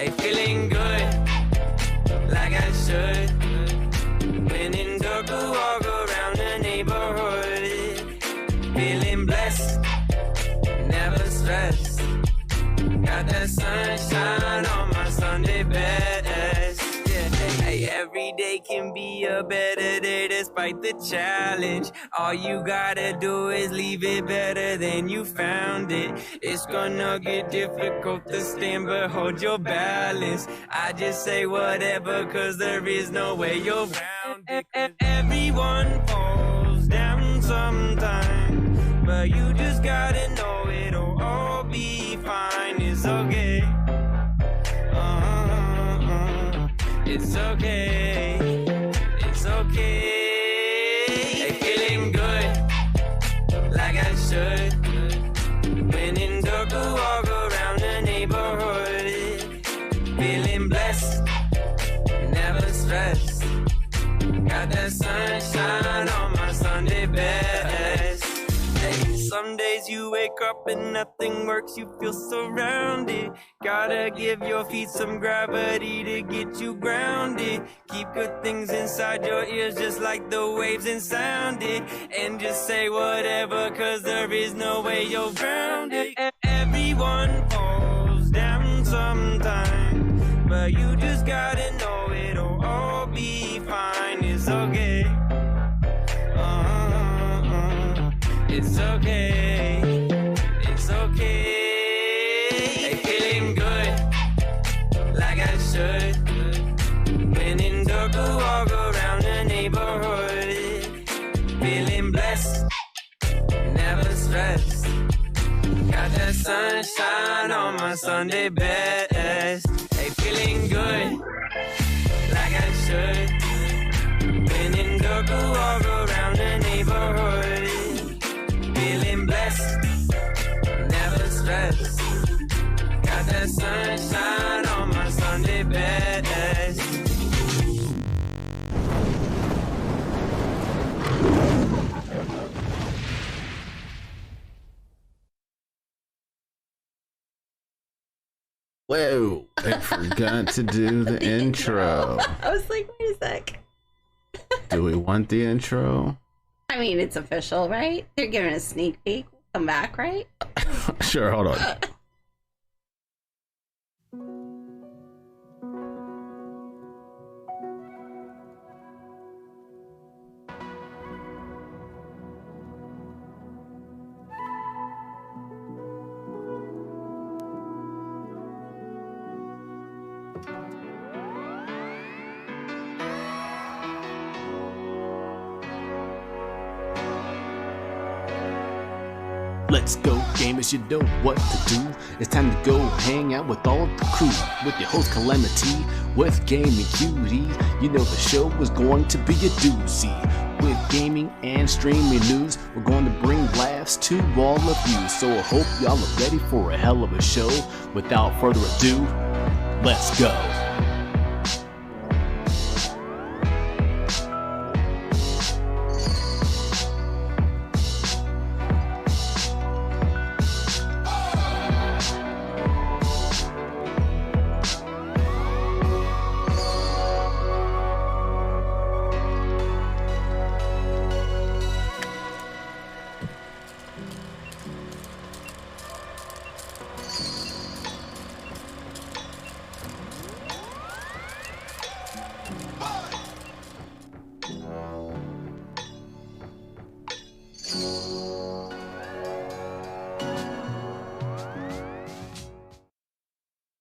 Hey, feeling good, like I should. When in dark, walk around the neighborhood. Feeling blessed, never stressed. Got that sunshine on my Sunday best. Yeah, hey, every day can be a better day despite the challenge. All you gotta do is leave it better than you found it. It's gonna get difficult to stand, but hold your balance. I just say whatever, cause there is no way you're around it. Everyone falls down sometime, but you just gotta know it'll all be fine. It's okay. It's okay. It's okay. Hey, feeling good, like I should. When in dark, walk around the neighborhood. Feeling blessed, never stressed. Got that sunshine on my Sunday best. Hey, some days you wake up and nothing works, you feel surrounded. Gotta give your feet some gravity to get you grounded. Keep good things inside your ears just like the waves and sound it. And just say whatever, cause there is no way you're grounded. Everyone falls down sometime, but you just gotta know it'll all be fine. It's okay. It's okay. It's okay. Hey, feeling good, like I should. When in dark, walk around the neighborhood. Feeling blessed, never stressed. Got that sunshine on my Sunday best. Hey, feeling good, like I should. When in dark, walk around the neighborhood. Feeling blessed, never stressed. Got that sunshine on my Sunday best. Whoa, I forgot to do the intro. I was like, wait a sec. Do we want the intro? I mean, it's official, right? They're giving a sneak peek. Come back, right? Sure, hold on. Let's go, gamers, you know what to do. It's time to go hang out with all the crew. With your host Calamity, with Gaming Cutie. You know the show is going to be a doozy. With gaming and streaming news, we're going to bring laughs to all of you. So I hope y'all are ready for a hell of a show. Without further ado, let's go.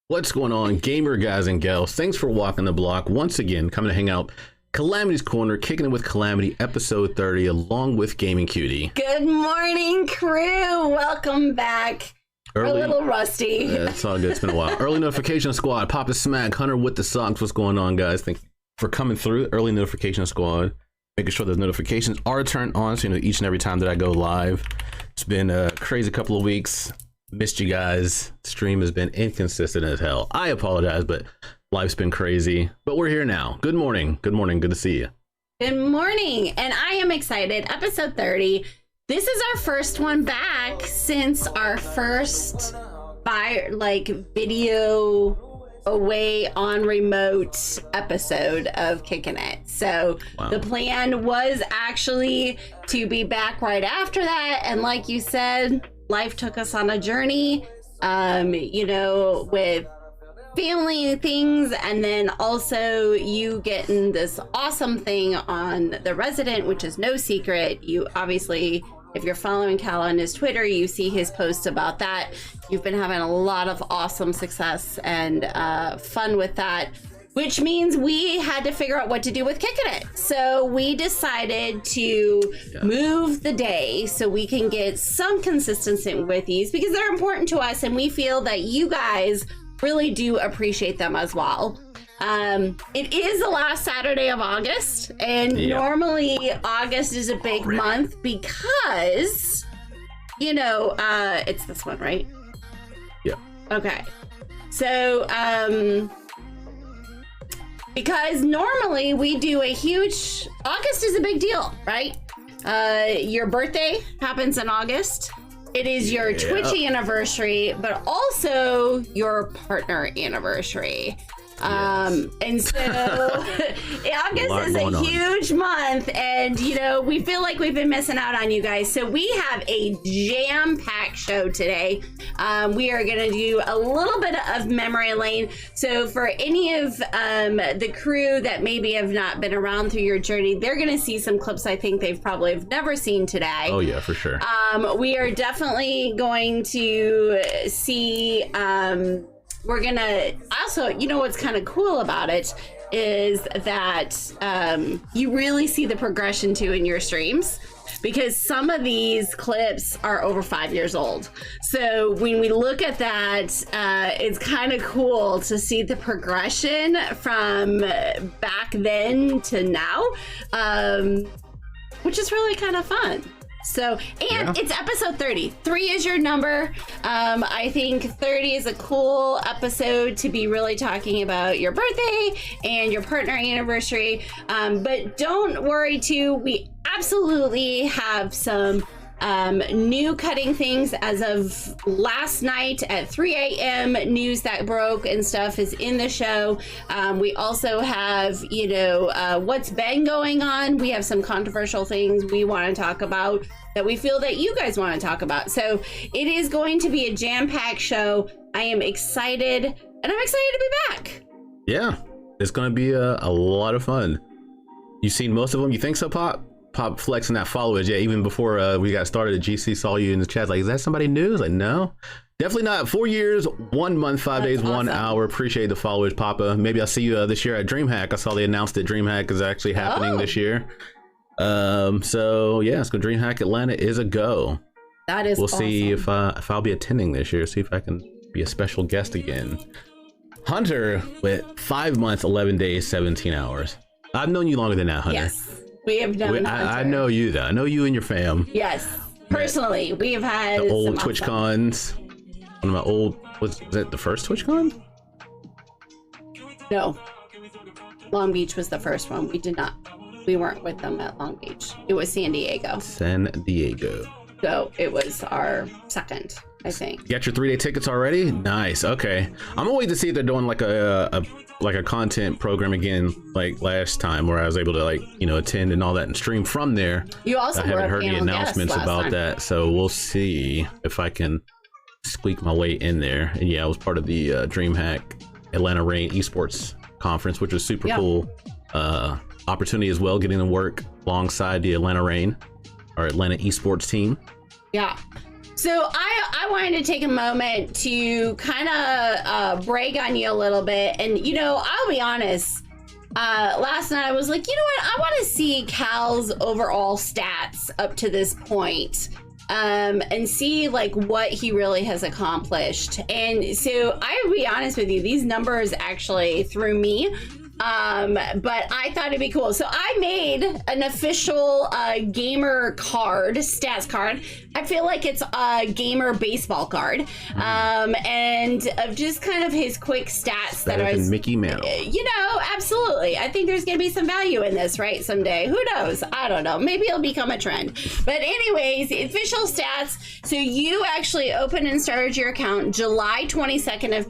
What's going on, gamer guys and gals? Thanks for walking the block once again, coming to hang out. Calamity's Corner, kicking it with Calamity, episode 30, along with Gaming Cutie. Good morning, crew. Welcome back. We're a little rusty. It's all good. It's been a while. Early Notification Squad, Papa Smack, Hunter with the socks. What's going on, guys? Thank you for coming through. Early Notification Squad, making sure those notifications are turned on, so you know each and every time that I go live. It's been a crazy couple of weeks. Missed you guys. Stream has been inconsistent as hell. I apologize, but life's been crazy. But we're here now. Good morning. Good morning. Good to see you. Good morning. And I am excited. Episode 30. This is our first one back since our first video away on remote episode of Kicking It. So the plan was actually to be back right after that. And like you said, life took us on a journey, you know, with family things, and then also you getting this awesome thing on The Resident, which is no secret. You obviously, if you're following Cal on his Twitter, you see his posts about that. You've been having a lot of awesome success and fun with that, which means we had to figure out what to do with Kicking It. So we decided to move the day so we can get some consistency with these, because they're important to us and we feel that you guys really do appreciate them as well. It is the last Saturday of August, and normally August is a big month because, you know, it's this one, right? Yeah. Okay. So, because normally we do a huge, August is a big deal, right? Your birthday happens in August. It is your Twitch anniversary, but also your partner anniversary. And so August is a huge month, and you know, we feel like we've been missing out on you guys. So we have a jam-packed show today. We are gonna do a little bit of memory lane. So for any of the crew that maybe have not been around through your journey, they're gonna see some clips I think they've probably have never seen today. Oh yeah, for sure. We are definitely going to see we're gonna also, you know, what's kind of cool about it is that you really see the progression too in your streams, because some of these clips are over 5 years old. So when we look at that, it's kind of cool to see the progression from back then to now, which is really kind of fun. So, and it's episode 30. 3 is your number. I think 30 is a cool episode to be really talking about your birthday and your partner anniversary. But don't worry too, we absolutely have some new cutting things as of last night at 3 a.m. news that broke and stuff is in the show. We also have, you know, what's been going on. We have some controversial things we want to talk about that we feel that you guys want to talk about. So it is going to be a jam-packed show. I am excited, and I'm excited to be back. Yeah, it's going to be a lot of fun. You've seen most of them. You think so, Pop? Pop flexing that followers. Yeah, even before we got started, GC saw you in the chat. Like, is that somebody new? Like, no, definitely not. 4 years, 1 month, 5 days, awesome. 1 hour. Appreciate the followers, Papa. Maybe I'll see you this year at DreamHack. I saw they announced that DreamHack is actually happening this year. So yeah, so DreamHack Atlanta is a go. That is awesome. See if I'll be attending this year. See if I can be a special guest again. Hunter with 5 months, 11 days, 17 hours. I've known you longer than that, Hunter. Yes, we have known. I know you though. I know you and your fam. Yes, personally, we have had the old Twitch cons. One of my old, was that the first Twitch con? No, Long Beach was the first one. We weren't with them at Long Beach. It was San Diego. San Diego. So it was our second, I think. You got your 3-day tickets already? Nice. Okay. I'm gonna wait to see if they're doing like a content program again, like last time, where I was able to, like, you know, attend and all that and stream from there. You also I haven't heard any announcements about that, so we'll see if I can squeak my way in there. And yeah, I was part of the DreamHack Atlanta Reign Esports Conference, which was super cool. Opportunity as well, getting to work alongside the Atlanta Reign, our Atlanta esports team. Yeah. So I wanted to take a moment to kind of brag on you a little bit. And, you know, I'll be honest, last night I was like, you know what? I want to see Cal's overall stats up to this point. And see like what he really has accomplished. And so I'll be honest with you, these numbers actually threw me. But I thought it'd be cool. So I made an official gamer card, stats card. I feel like it's a gamer baseball card. And of just kind of his quick stats that I was, Mickey Mouse. You know, absolutely. I think there's gonna be some value in this, right? Someday. Who knows? I don't know. Maybe it'll become a trend. But anyways, the official stats. So you actually opened and started your account July 22nd of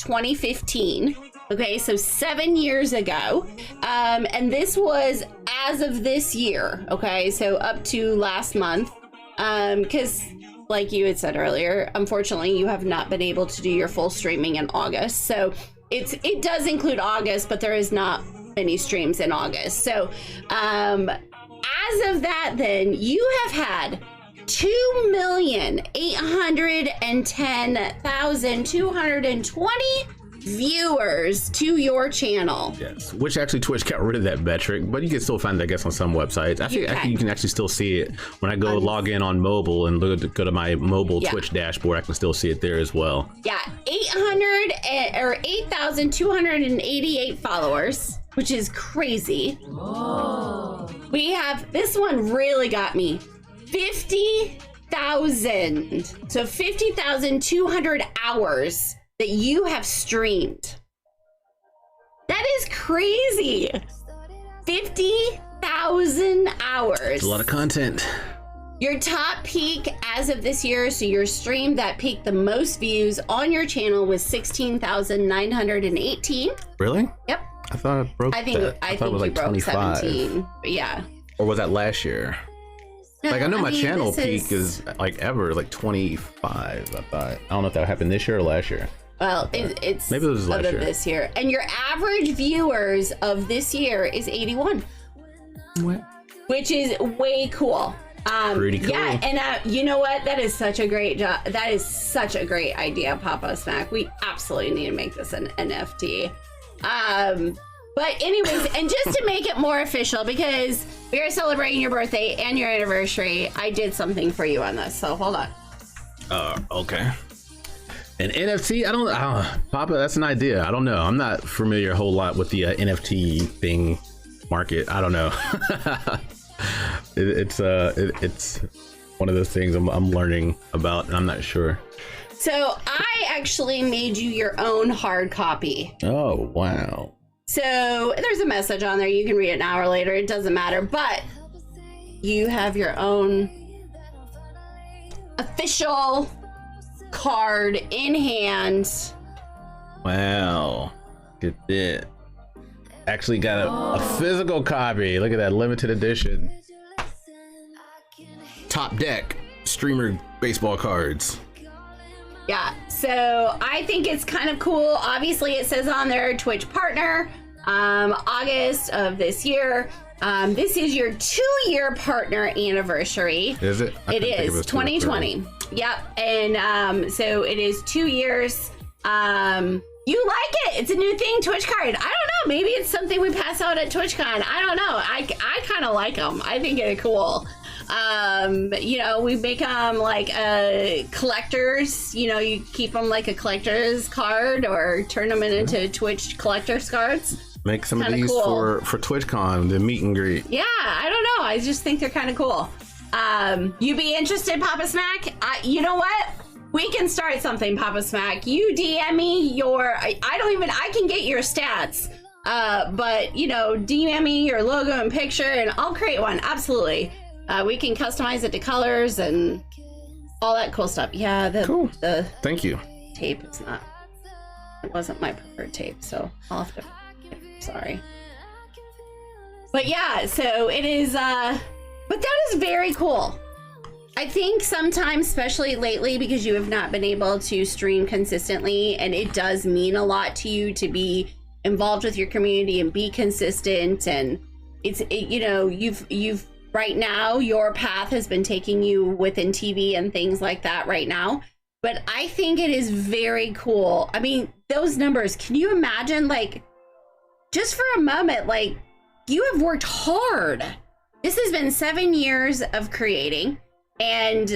2015. Okay, so 7 years ago. And this was as of this year. Okay, so up to last month. Because like you had said earlier, unfortunately, you have not been able to do your full streaming in August. So it does include August, but there is not many streams in August. So as of that, then you have had 2,810,220 viewers to your channol. Yes, which actually Twitch got rid of that metric, but you can still find it, I guess, on some websites. I think you can actually still see it when I go log in on mobile and go to my mobile Twitch dashboard. I can still see it there as well. Yeah, 8,288 followers, which is crazy. Oh. We have, this one really got me, 50,000. So 50,200 hours that you have streamed. That is crazy. 50,000 hours. It's a lot of content. Your top peak as of this year, so your stream that peaked the most views on your channel was 16,918. Really? Yep. I thought it broke. I think it was like 25. 17. But yeah. Or was that last year? No, like I know my channel peak is like ever like 25. I thought. I don't know if that happened this year or last year. Well, it's maybe it was last year. This year. And your average viewers of this year is 81. What? Which is way cool. Pretty cool. Yeah, and you know what? That is such a great job. That is such a great idea, Papa Smack. We absolutely need to make this an NFT. But anyways, and just to make it more official, because we are celebrating your birthday and your anniversary, I did something for you on this. So hold on. Okay. An NFT? I don't Papa, that's an idea. I don't know. I'm not familiar a whole lot with the NFT thing market. I don't know. It's one of those things I'm learning about, and I'm not sure. So I actually made you your own hard copy. Oh, wow. So there's a message on there. You can read it an hour later. It doesn't matter. But you have your own official card in hand. Wow. Look at that. Actually got a physical copy. Look at that, limited edition. Top deck streamer baseball cards. Yeah, so I think it's kind of cool. Obviously it says on there Twitch partner, August of this year. This is your 2-year partner anniversary. Is it? It is 2020. Yep. And so it is 2 years. You like it? It's a new thing, Twitch card. I don't know. Maybe it's something we pass out at TwitchCon. I don't know. I kind of like them. I think they're cool. You know, we make them like collectors. You know, you keep them like a collector's card or turn them into Twitch collector's cards. Make some of these cool for TwitchCon, the meet and greet. Yeah, I don't know. I just think they're kind of cool. You be interested, Papa Smack? You know what? We can start something, Papa Smack. You DM me your, I can get your stats. But, you know, DM me your logo and picture and I'll create one. Absolutely. We can customize it to colors and all that cool stuff. Yeah, cool. Thank you. Tape, it wasn't my preferred tape, so I'll have to, sorry. But yeah, so it is, but that is very cool. I think sometimes, especially lately, because you have not been able to stream consistently, and it does mean a lot to you to be involved with your community and be consistent. And you know, you've right now, your path has been taking you within TV and things like that right now. But I think it is very cool. I mean, those numbers, can you imagine, like, just for a moment, like, you have worked hard. This has been 7 years of creating. And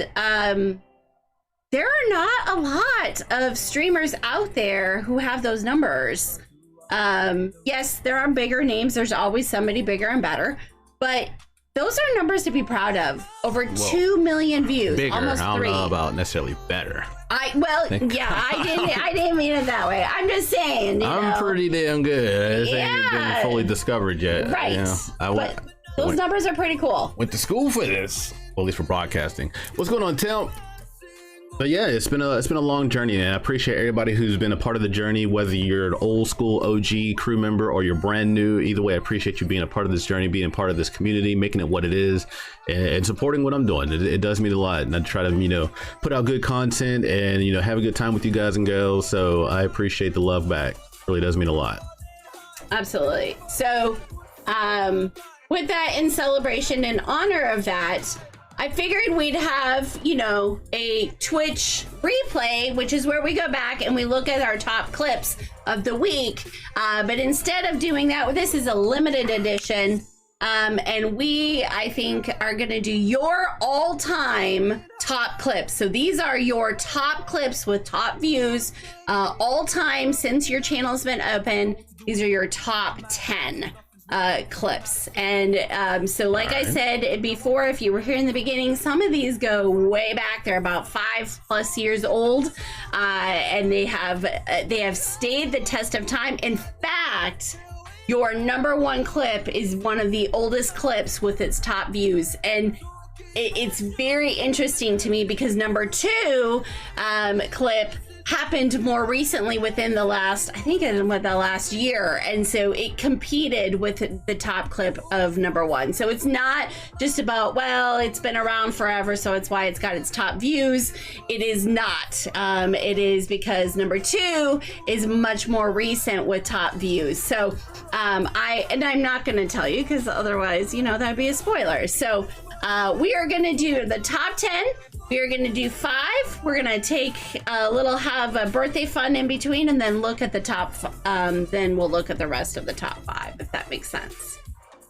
there are not a lot of streamers out there who have those numbers. Yes, there are bigger names. There's always somebody bigger and better. But those are numbers to be proud of. Over 2 million views. Bigger, almost 3. I don't know about necessarily better. I didn't mean it that way. I'm just saying. I'm pretty damn good. This ain't been fully discovered yet. Right. You know, those numbers are pretty cool. Went to school for this. Well, at least for broadcasting. What's going on, Tim? But yeah, it's been a long journey, and I appreciate everybody who's been a part of the journey, whether you're an old school OG crew member or you're brand new. Either way, I appreciate you being a part of this journey, being part of this community, making it what it is, and supporting what I'm doing. It does mean a lot, and I try to, put out good content and, have a good time with you guys and girls. So I appreciate the love back. It really does mean a lot. Absolutely. So, with that, in celebration and honor of that, I figured we'd have, a Twitch replay, which is where we go back and we look at our top clips of the week. But instead of doing that, this is a limited edition. And we, I think, are going to do your all-time top clips. So these are your top clips with top views, all-time since your channel's been open. These are your top 10. Clips. And so like I said before, if you were here in the beginning, some of these go way back. They're about 5+ years old, and they have stayed the test of time. In fact, your number one clip is one of the oldest clips with its top views, and it's very interesting to me because number two clip happened more recently within the last, I think in the last year, and so it competed with the top clip of number one. So it's not just about, well, it's been around forever, so it's why it's got its top views. It is not. It is because number two is much more recent with top views. So I'm not going to tell you because otherwise, that'd be a spoiler. So we are going to do the top 10. We are going to do 5. We're going to take have a birthday fun in between, and then look at the top. Then we'll look at the rest of the top 5, if that makes sense.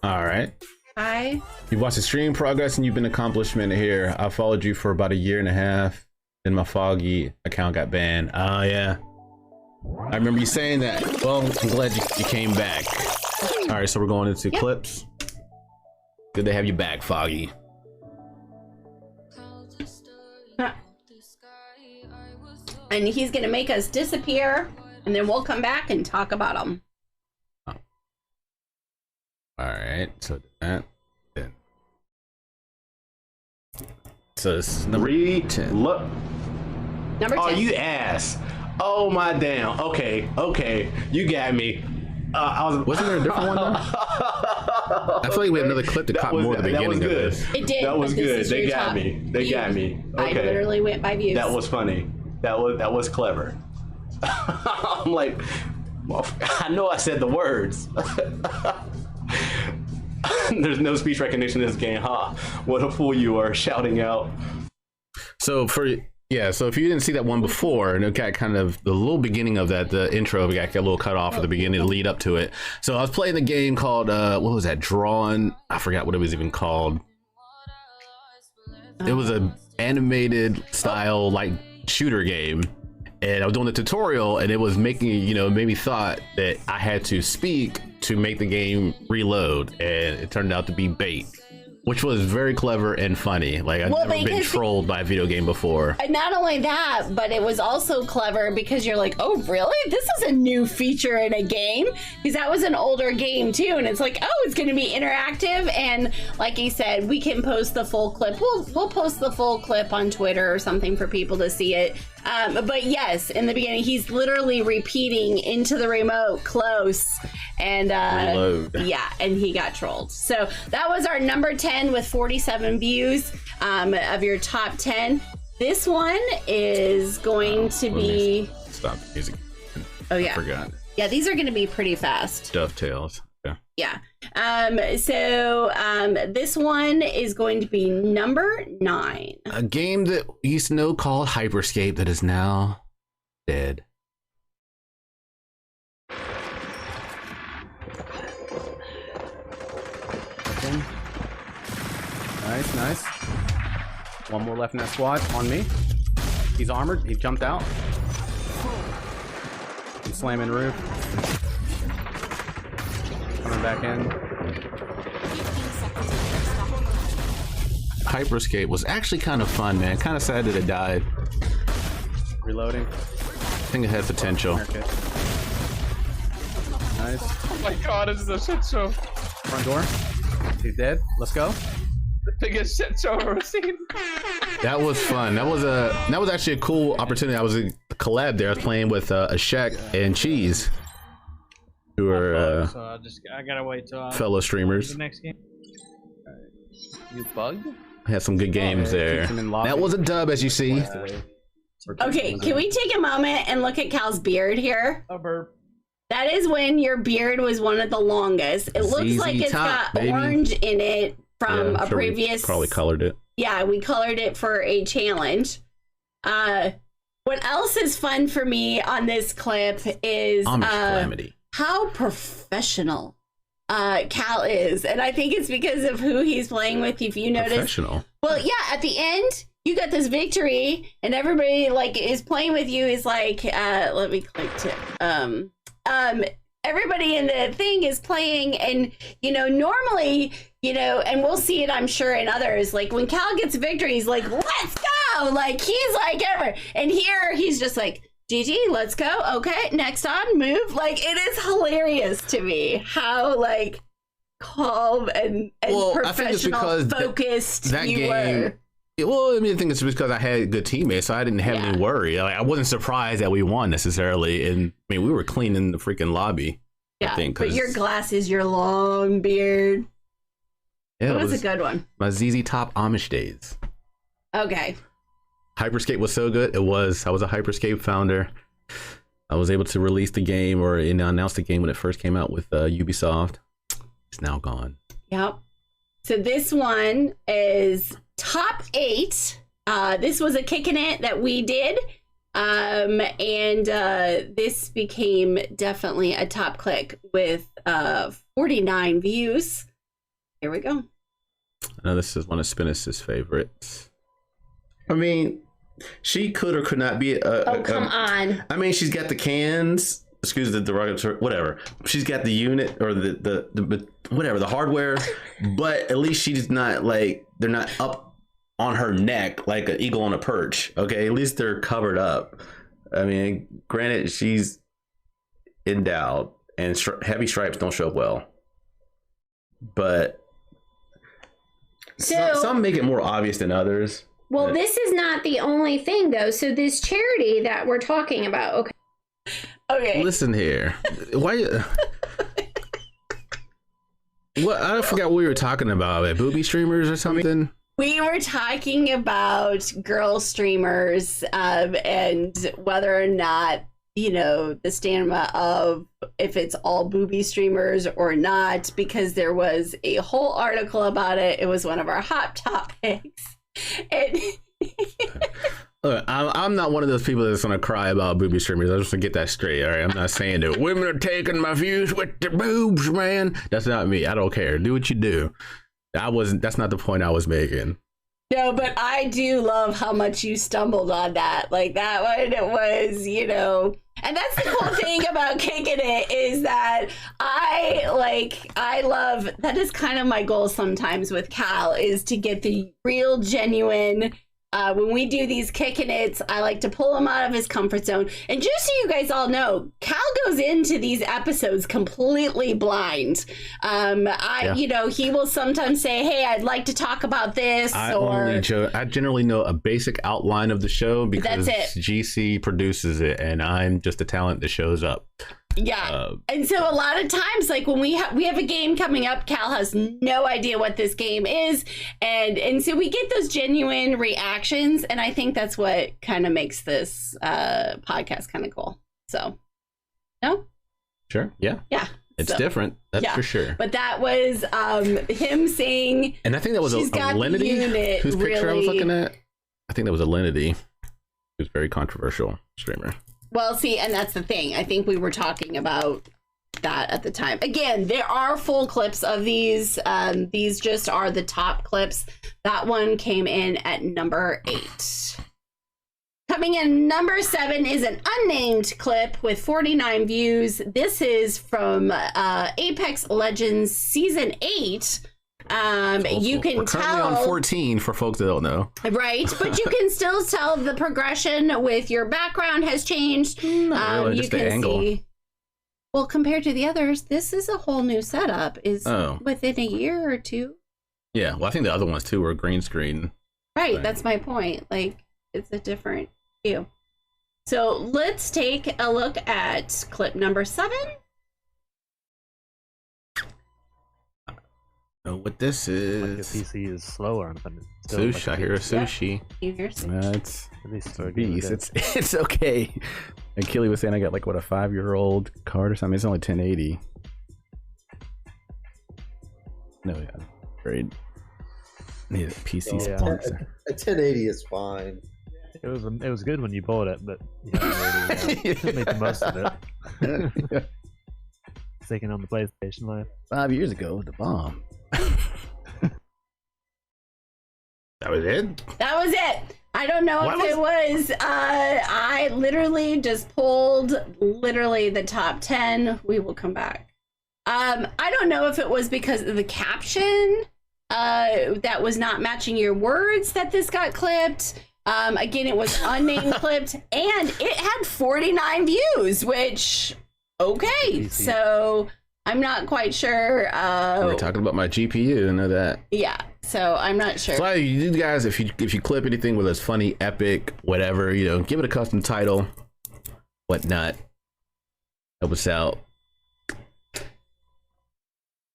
All right. Hi. You've watched the stream progress, and you've been accomplishment here. I followed you for about 1.5 years. Then my Foggy account got banned. Oh yeah. I remember you saying that. Well, I'm glad you came back. All right, so we're going into clips. Good to have you back, Foggy. And he's gonna make us disappear, and then we'll come back and talk about them. Oh. All right, so that. Then. So this is number 10. Look. Number 10. Oh, you ass. Oh my damn. Okay, you got me. Wasn't there a different one though? I feel like we had another clip that caught more at the beginning of this. It did. That was good. They got me. They got me. Okay. I literally went by views. That was funny. That was clever. I'm like, well, I know I said the words. There's no speech recognition in this game, huh? What a fool you are, shouting out. So if you didn't see that one before, and it got kind of the little beginning of that, the intro, we got a little cut off at the beginning to lead up to it. So I was playing the game called, what was that, Drawn? I forgot what it was even called. It was a animated style, like, shooter game. And I was doing the tutorial, and it was making, made me thought that I had to speak to make the game reload. And it turned out to be bait, which was very clever and funny. Like, I've never been trolled by a video game before. And not only that, but it was also clever because you're like, oh, really? This is a new feature in a game? Because that was an older game, too. And it's like, oh, it's going to be interactive. And like he said, we can post the full clip. We'll post the full clip on Twitter or something for people to see it. But yes, in the beginning, he's literally repeating into the remote close. And yeah, and he got trolled. So that was our number 10 with 47 views of your top 10. This one is going to be... Stop the music. Oh, yeah. I forgot. Yeah, these are going to be pretty fast. Dovetails. Yeah. So this one is going to be number 9. A game that we used to know called Hyperscape that is now dead. Nice. One more left in that squad. On me. He's armored. He jumped out. He's slamming roof. Coming back in. Hyperscape was actually kind of fun, man. Kind of sad that it died. Reloading. I think it had potential. Nice. Oh my god, this is a shit show. Front door. He's dead. Let's go. Biggest shit show I've ever seen. That was fun. That was actually a cool opportunity. I was a collab there. I was playing with Ashek and Cheese, who are So I gotta wait till fellow streamers. the next game. You bugged? I had some good games there. That was a dub, as you see. Okay, can we take a moment and look at Cal's beard here? A burp. That is when your beard was one of the longest. It looks ZZ like it's Top, got baby. orange in it from Yeah, I'm a sure we previous. probably colored it. Yeah, we colored it for a challenge. What else is fun for me on this clip is Amish Calamity. how professional Cal is, and I think it's because of who he's playing with. If you notice, Professional. well, yeah, at the end you got this victory, and everybody like is playing with you. Is like, let me click to everybody in the thing is playing, and normally, and we'll see it, I'm sure, in others. Like when Cal gets a victory, he's like, "Let's go!" Like he's like ever, and here he's just like, "GG, let's go. Okay, next on, move." Like it is hilarious to me how like calm and I think it's professional, because focused that you game. were. Well, I mean, I think it's because I had good teammates, so I didn't have any worry. Like, I wasn't surprised that we won necessarily, and I mean, we were cleaning the freaking lobby. Yeah, I think, but your glasses, your long beard. Yeah, It was a good one. My ZZ Top Amish days. Okay. Hyperscape was so good. I was a Hyperscape founder. I was able to release the game or announce the game when it first came out with Ubisoft. It's now gone. Yep. So this one is top 8. This was a kicking it that we did. And this became definitely a top click with 49 views. Here we go. I know this is one of Spinus's favorites. I mean, she could or could not be Come on. I mean, she's got the cans. Excuse the derogatory, whatever. She's got the unit or the whatever, the hardware, but at least she's not like, they're not up on her neck like an eagle on a perch. Okay, at least they're covered up. I mean, granted, she's endowed and heavy stripes don't show up well, but some make it more obvious than others. Well, this is not the only thing, though. So this charity that we're talking about, Okay. Listen here. Why? What? I forgot what we were talking about. Like, booby streamers or something? We were talking about girl streamers and whether or not, the stigma of if it's all booby streamers or not, because there was a whole article about it. It was one of our hot topics. And Look, I'm not one of those people that's gonna cry about booby streamers. I just want to get that straight. All right, I'm not saying that women are taking my views with their boobs, man. That's not me. I don't care. Do what you do. That's not the point I was making. No, but I do love how much you stumbled on that. Like that one, it was, and that's the cool thing about kicking it is that I love, that is kind of my goal sometimes with Cal is to get the real genuine, when we do these kicking it's, I like to pull him out of his comfort zone. And just so you guys all know, Cal goes into these episodes completely blind. He will sometimes say, "Hey, I'd like to talk about this." I generally know a basic outline of the show because GC produces it, and I'm just a talent that shows up. Yeah. And so a lot of times, like when we have a game coming up, Cal has no idea what this game is. And so we get those genuine reactions. And I think that's what kind of makes this podcast kind of cool. So, no? Sure. Yeah. Yeah. It's different. That's for sure. But that was him saying. And I think that was a Lenity whose picture I was looking at. I think that was a Lenity who's very controversial streamer. Well, see, and that's the thing. I think we were talking about that at the time. Again, there are full clips of these. These just are the top clips. That one came in at number 8. Coming in number 7 is an unnamed clip with 49 views. This is from Apex Legends Season 8. You can tell currently on 14 for folks that don't know, right? But you can still tell the progression with your background has changed. Not really, just the angle. See. Well, compared to the others, this is a whole new setup. Is within a year or two. Yeah, well, I think the other ones too were green screen. Right, that's my point. Like, it's a different view. So let's take a look at clip number 7. Know what this Like is? the PC is slower, but it's still Sushi. I hear a sushi. You hear some- It's at least a beast. It's okay. And Keely was saying I got like what a 5-year-old card or something. It's only 1080. No, yeah, great. Need a PC Yeah. sponsor. A 1080 is fine. It was good when you bought it, but you haven't really made the most of it. Taking on the PlayStation life. 5 years ago, the bomb. That was it. That was it. I don't know What if it was. I literally just pulled the top 10. We will come back. I don't know if it was because of the caption that was not matching your words that this got clipped. Again, it was unnamed clipped, and it had 49 views, which, okay, so I'm not quite sure. We're talking about my GPU. I know that. Yeah, so I'm not sure. So you guys, if you clip anything with us funny, epic, whatever, give it a custom title, whatnot. Help us out.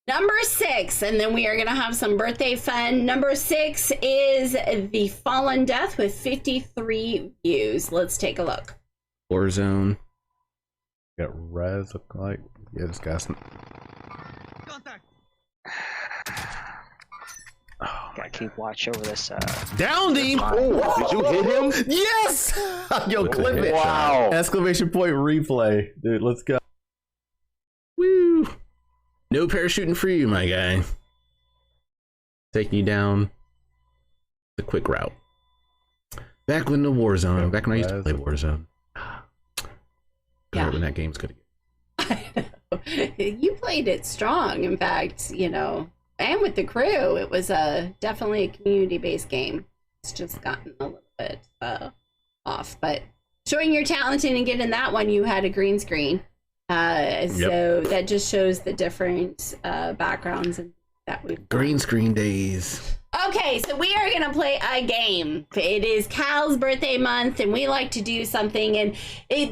Number 6, and then we are going to have some birthday fun. Number 6 is The Fallen Death with 53 views. Let's take a look. Warzone. Got Res look like. Yeah, this guy's. Gotta keep watch over this. Downed him. Oh, did you hit him? Yes. Yo, With the clip it. Wow. Exclamation point replay. Dude, let's go. Woo. No parachuting for you, my guy. Taking you down the quick route. Back when the Warzone. Back when I used to play Warzone. Yeah. When that game's good. You played it strong, in fact, and with the crew, it was definitely a community-based game. It's just gotten a little bit off, but showing your talent in and getting that one, you had a green screen. So that just shows the different backgrounds that we've green screen days. Okay, so we are gonna play a game. It is Cal's birthday month, and we like to do something. And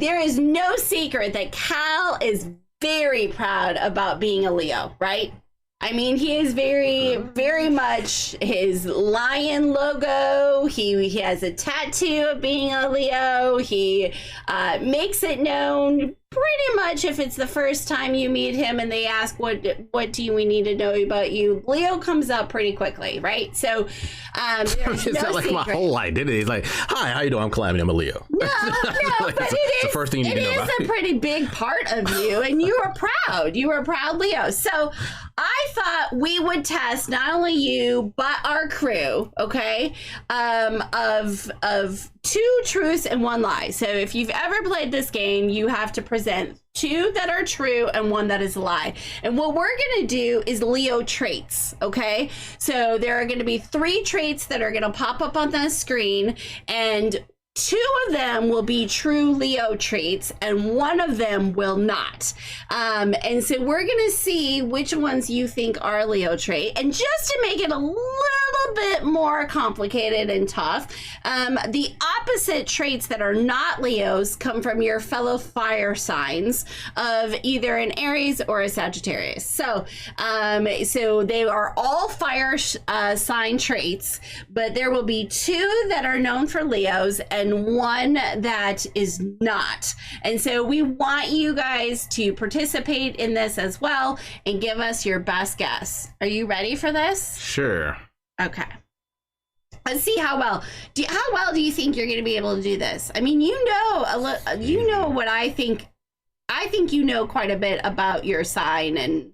there is no secret that Cal is very proud about being a Leo, right? I mean, he is very, very much his lion logo. He has a tattoo of being a Leo. He makes it known pretty much if it's the first time you meet him and they ask, what do we need to know about you? Leo comes up pretty quickly, right? So there's It's no not like secret. my whole identity. It's like, hi, how you doing? I'm Calamity. I'm a Leo. No, Like, but it's it the is. first thing you need to know It about is a me. pretty big part of you, and you are proud. You are a proud Leo. So I thought we would test not only you but our crew. Okay, of 2 truths and 1 lie. So if you've ever played this game, you have to present 2 that are true and 1 that is a lie. And what we're gonna do is Leo traits, okay? So there are gonna be 3 traits that are gonna pop up on the screen, and 2 of them will be true Leo traits and 1 of them will not. And so we're gonna see which ones you think are Leo trait. And just to make it a little bit more complicated and tough, the opposite traits that are not Leos come from your fellow fire signs of either an Aries or a Sagittarius. So they are all fire sign traits, but there will be 2 that are known for Leos and 1 that is not. And so we want you guys to participate in this as well and give us your best guess. Are you ready for this? Sure. Okay. Let's see how well do you think you're going to be able to do this? I mean, you know what I think. I think you know quite a bit about your sign, and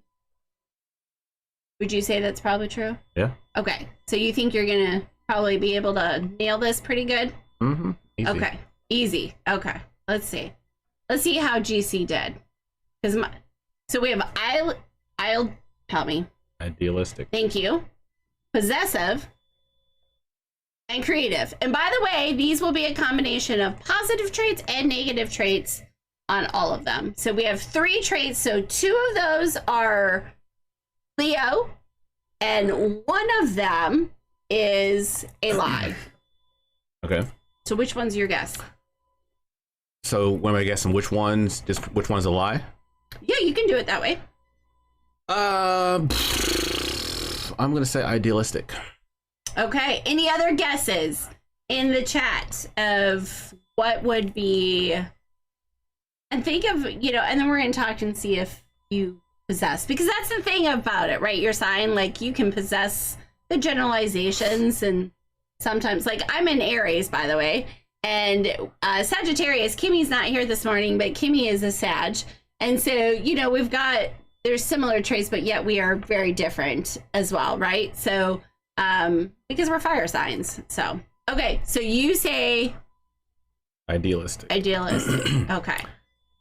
would you say that's probably true? Yeah. Okay. So you think you're going to probably be able to nail this pretty good? Mm-hmm. Easy. Okay. Easy. Okay. Let's see. Let's see how GC did. So we have I'll help me. Idealistic. Thank you. Possessive and creative. And by the way, these will be a combination of positive traits and negative traits on all of them. So we have 3 traits. So 2 of those are Leo and one of them is a lie. Okay. So which one's your guess? So when am I guessing which one's a lie? Yeah, you can do it that way. I'm gonna say idealistic. Okay. Any other guesses in the chat of what would be? And think of, and then we're gonna talk and see if you possess, because that's the thing about it, right? Your sign, like, you can possess the generalizations, and sometimes, like, I'm in Aries, by the way, and Sagittarius. Kimmy's not here this morning, but Kimmy is a Sag, and so there's similar traits, but yet we are very different as well, right? So because we're fire signs. So okay, so you say idealistic. Okay,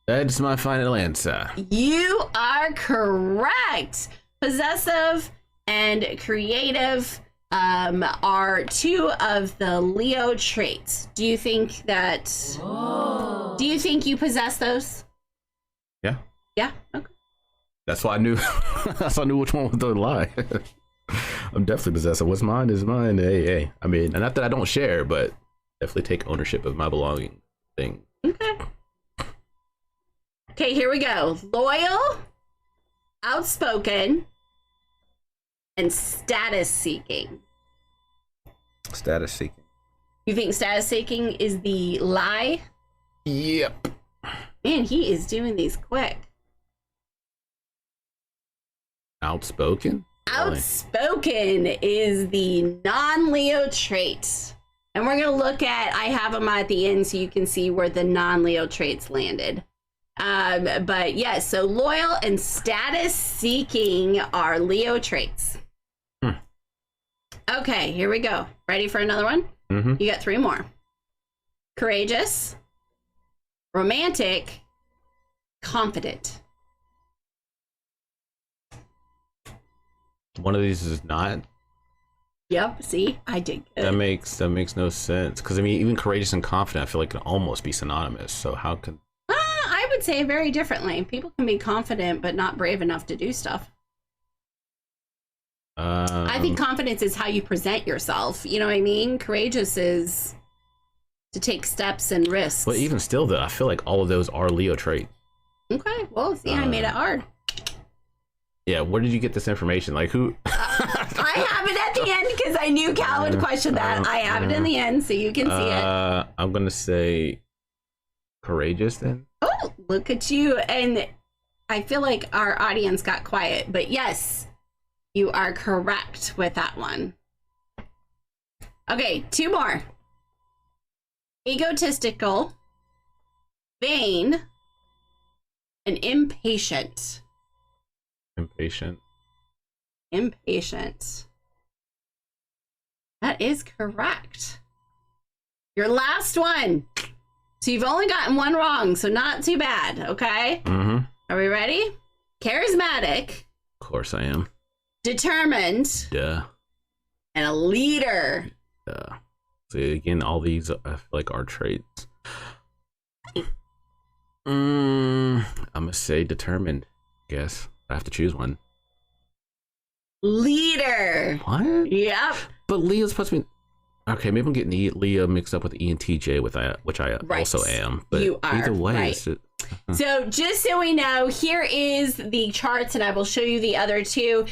that's my final answer. you are correct. Possessive and creative are two of the Leo traits. Do you think you possess those? Yeah. Okay. That's why I knew. That's why I knew which one was the lie. I'm definitely possessive. What's mine is mine. Hey. I mean, not that I don't share, but definitely take ownership of my belonging thing. Okay, here we go. Loyal, outspoken, and status seeking. Status seeking. You think status seeking is the lie? Yep. Man, he is doing these quick. Outspoken? Outspoken is the non-Leo trait. And we're going to look at, I have them at the end so you can see where the non-Leo traits landed. But yes, so loyal and status seeking are Leo traits. Okay, here we go. Ready for another one? Mm-hmm. You got 3 more. Courageous, romantic, confident. One of these is not. Yep, see, I did good. That makes no sense. Because I mean, even courageous and confident, I feel like can almost be synonymous. So how can? I would say very differently. People can be confident but not brave enough to do stuff. I think confidence is how you present yourself. You know what I mean? Courageous is to take steps and risks. But even still, though, I feel like all of those are Leo traits. Okay, well, see, I made it hard. Yeah, where did you get this information? Like, who? I have it at the end because I knew Cal would question that. I have it in the end so you can see it. I'm going to say courageous then. Oh, look at you. And I feel like our audience got quiet, but yes, you are correct with that one. Okay, 2 more. Egotistical, vain, and impatient. Impatient. That is correct. Your last one. So you've only gotten 1 wrong, so not too bad, okay? Mm-hmm. Are we ready? Charismatic. Of course I am. Determined. Duh. And a leader. Duh. So again, all these I feel like are traits. I'm gonna say determined. Guess I have to choose one. Leader. What? Yep. But Leo's supposed to be. Okay, maybe I'm getting Leo mixed up with ENTJ, which I also am. But you are, either way, right. So just so we know, here is the charts, and I will show you the other 2.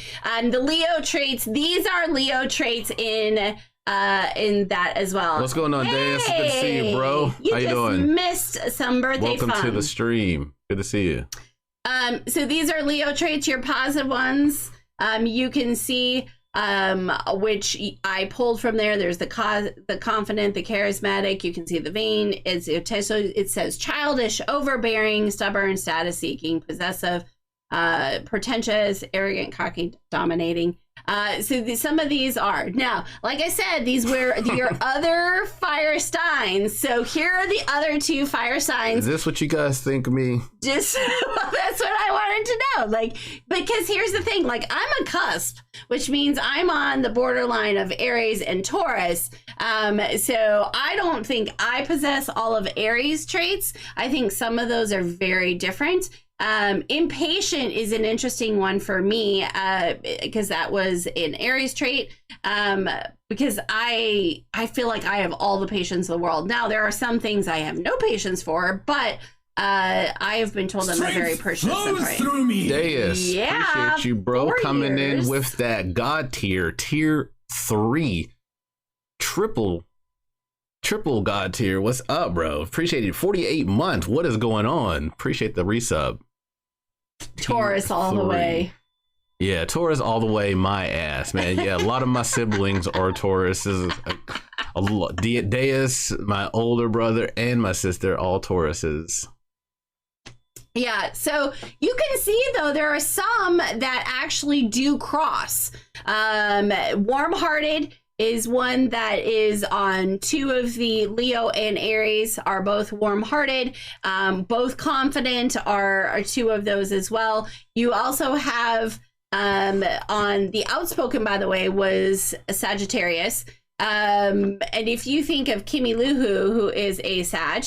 The Leo traits. These are Leo traits in that as well. What's going on, Dave? It's good to see you, bro. How you doing? Missed some birthday fun. Welcome to the stream. Good to see you. So these are Leo traits, your positive ones. You can see which I pulled from there. There's the confident, the charismatic. You can see the vain. It says childish, overbearing, stubborn, status seeking, possessive, pretentious, arrogant, cocky, dominating. Some of these are. Now, like I said, these were your other fire signs. So here are the other 2 fire signs. Is this what you guys think of me? Just well, that's what I wanted to know. Like, because here's the thing, like, I'm a cusp, which means I'm on the borderline of Aries and Taurus. So I don't think I possess all of Aries traits. I think some of those are very different. Impatient is an interesting one for me because that was an Aries trait. Because I feel like I have all the patience in the world. Now, there are some things I have no patience for, but I have been told I'm a very persistent trait. Deus, Yeah, appreciate you, bro, 4 coming years. in with that God tier, tier 3, triple God tier. What's up, bro? Appreciate it. 48 months. What is going on? Appreciate the resub. Taurus all the way. Yeah, Taurus all the way, my ass, man. Yeah, a lot of my siblings are Tauruses. Deus, my older brother, and my sister, all Tauruses. Yeah, so you can see, though, there are some that actually do cross. Warm-hearted is one that is on 2 of the Leo and Aries are both warm-hearted. Both confident are 2 of those as well. You also have on the outspoken, by the way, was a Sagittarius. And if you think of Kimmy Luhu, who is a Sag,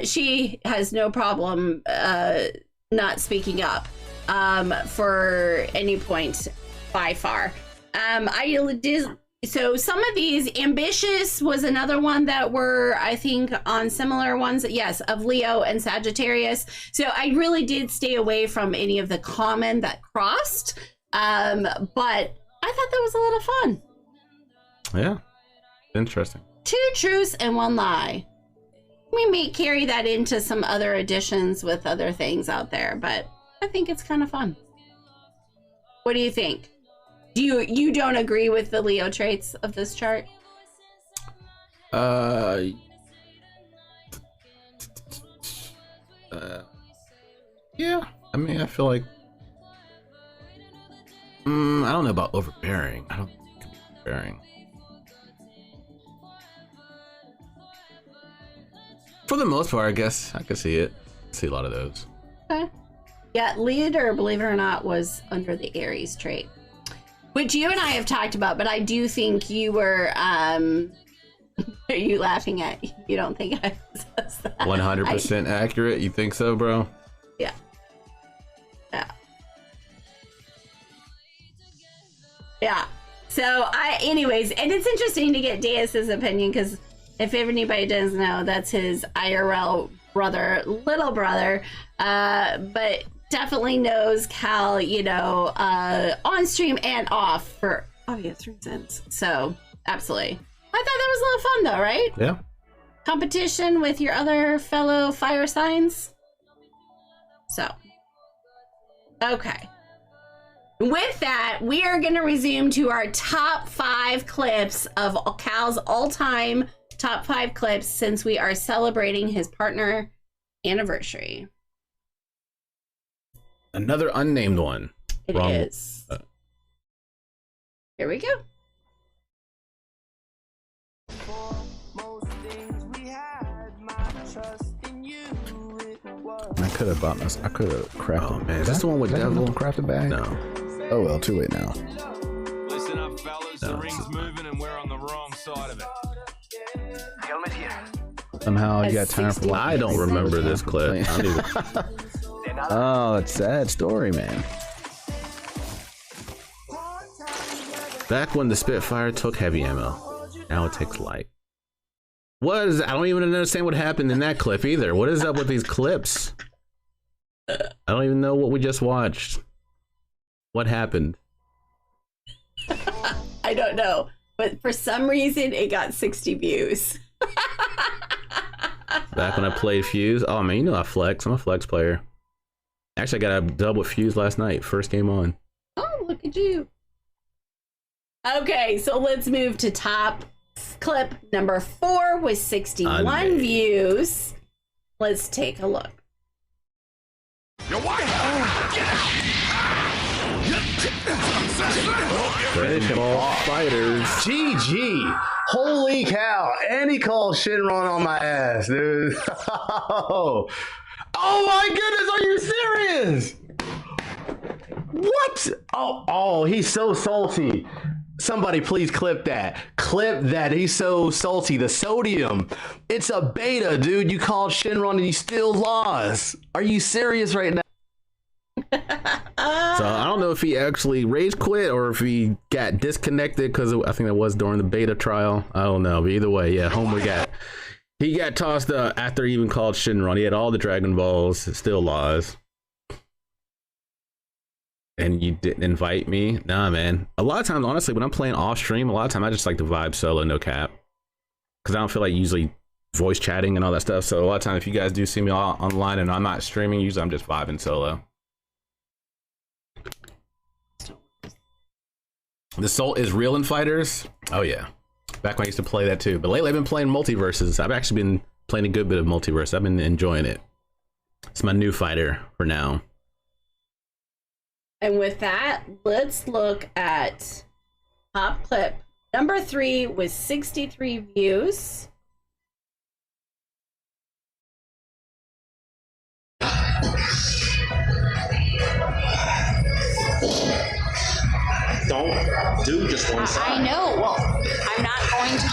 she has no problem not speaking up for any point by far. So some of these, ambitious was another one that were, I think, on similar ones, yes, of Leo and Sagittarius. So I really did stay away from any of the common that crossed, but I thought that was a lot of fun. Yeah, interesting. 2 truths and 1 lie. We may carry that into some other editions with other things out there, but I think it's kind of fun. What do you think? You don't agree with the Leo traits of this chart? Yeah. I mean, I feel like I don't know about overbearing. I don't think it can be overbearing. For the most part, I guess I could see it. See a lot of those. Okay. Yeah, leader, believe it or not, was under the Aries trait, which you and I have talked about, but I do think you were, are you laughing at? You don't think I was that? 100% accurate? You think so, bro? Yeah. Yeah. Yeah. So anyways, and it's interesting to get Deus's opinion, because if anybody doesn't know, that's his IRL brother, little brother, but definitely knows Cal, on stream and off for obvious reasons. So absolutely. I thought that was a lot of fun though, right? Yeah. Competition with your other fellow fire signs. So, okay. With that, we are going to resume to our top 5 clips of Cal's all-time top 5 clips since we are celebrating his partner anniversary. Another unnamed one. It is. Here we go. I could have bought this. I could have crafted. Oh man, is this the one with Devil? Crafted bag? No. Oh well, too late now. Listen up, fellas. The ring's moving and we're on the wrong side of it. Helmet here. Somehow you got time for. I don't remember this clip. I don't even... Oh, it's a sad story, man. Back when the Spitfire took heavy ammo, now it takes light. What is? I don't even understand what happened in that clip either. What is up with these clips? I don't even know what we just watched. What happened? I don't know, but for some reason it got 60 views. Back when I played Fuse. Oh man, you know I flex. I'm a flex player. Actually, I got a dub with Fuse last night. First game on. Oh, look at you. Okay, so let's move to top clip number 4 with 61 views. Let's take a look. Your wife! Finish him all fighters. GG. Holy cow. And he called Shinron on my ass, dude. Oh my goodness, are you serious? What? Oh, he's so salty. Somebody please clip that. Clip that. He's so salty. The sodium. It's a beta, dude. You called Shinron and you still lost. Are you serious right now? So I don't know if he actually rage quit or if he got disconnected because I think that was during the beta trial. I don't know. But either way, yeah, Homer he got tossed up after he even called Shinron. He had all the Dragon Balls, still lost. And you didn't invite me? Nah, man. A lot of times, honestly, when I'm playing off stream, a lot of times I just like to vibe solo, no cap. Because I don't feel like usually voice chatting and all that stuff. So a lot of times if you guys do see me online and I'm not streaming, usually I'm just vibing solo. The Soul is real in fighters. Oh yeah, back when I used to play that too. But lately I've been playing multiverses. I've actually been playing a good bit of multiverse. I've been enjoying it. It's my new fighter for now. And with that, let's look at top clip. Number 3 with 63 views. Don't do just one side. I know. Well, I'm not going to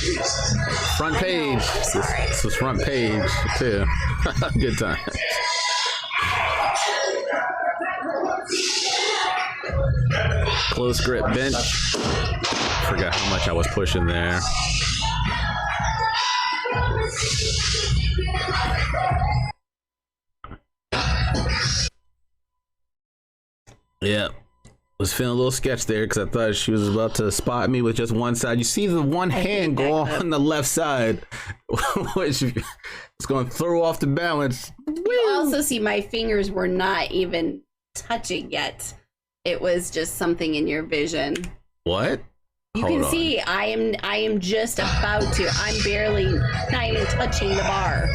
do. Front page. This was front page too. Good time. Close grip bench. Forgot how much I was pushing there. Yeah, was feeling a little sketch there because I thought she was about to spot me with just one side. You see the one hand go on the left side, which is going to throw off the balance. You also see my fingers were not even touching yet. It was just something in your vision. What? You can see I am just about to. I'm barely not even touching the bar.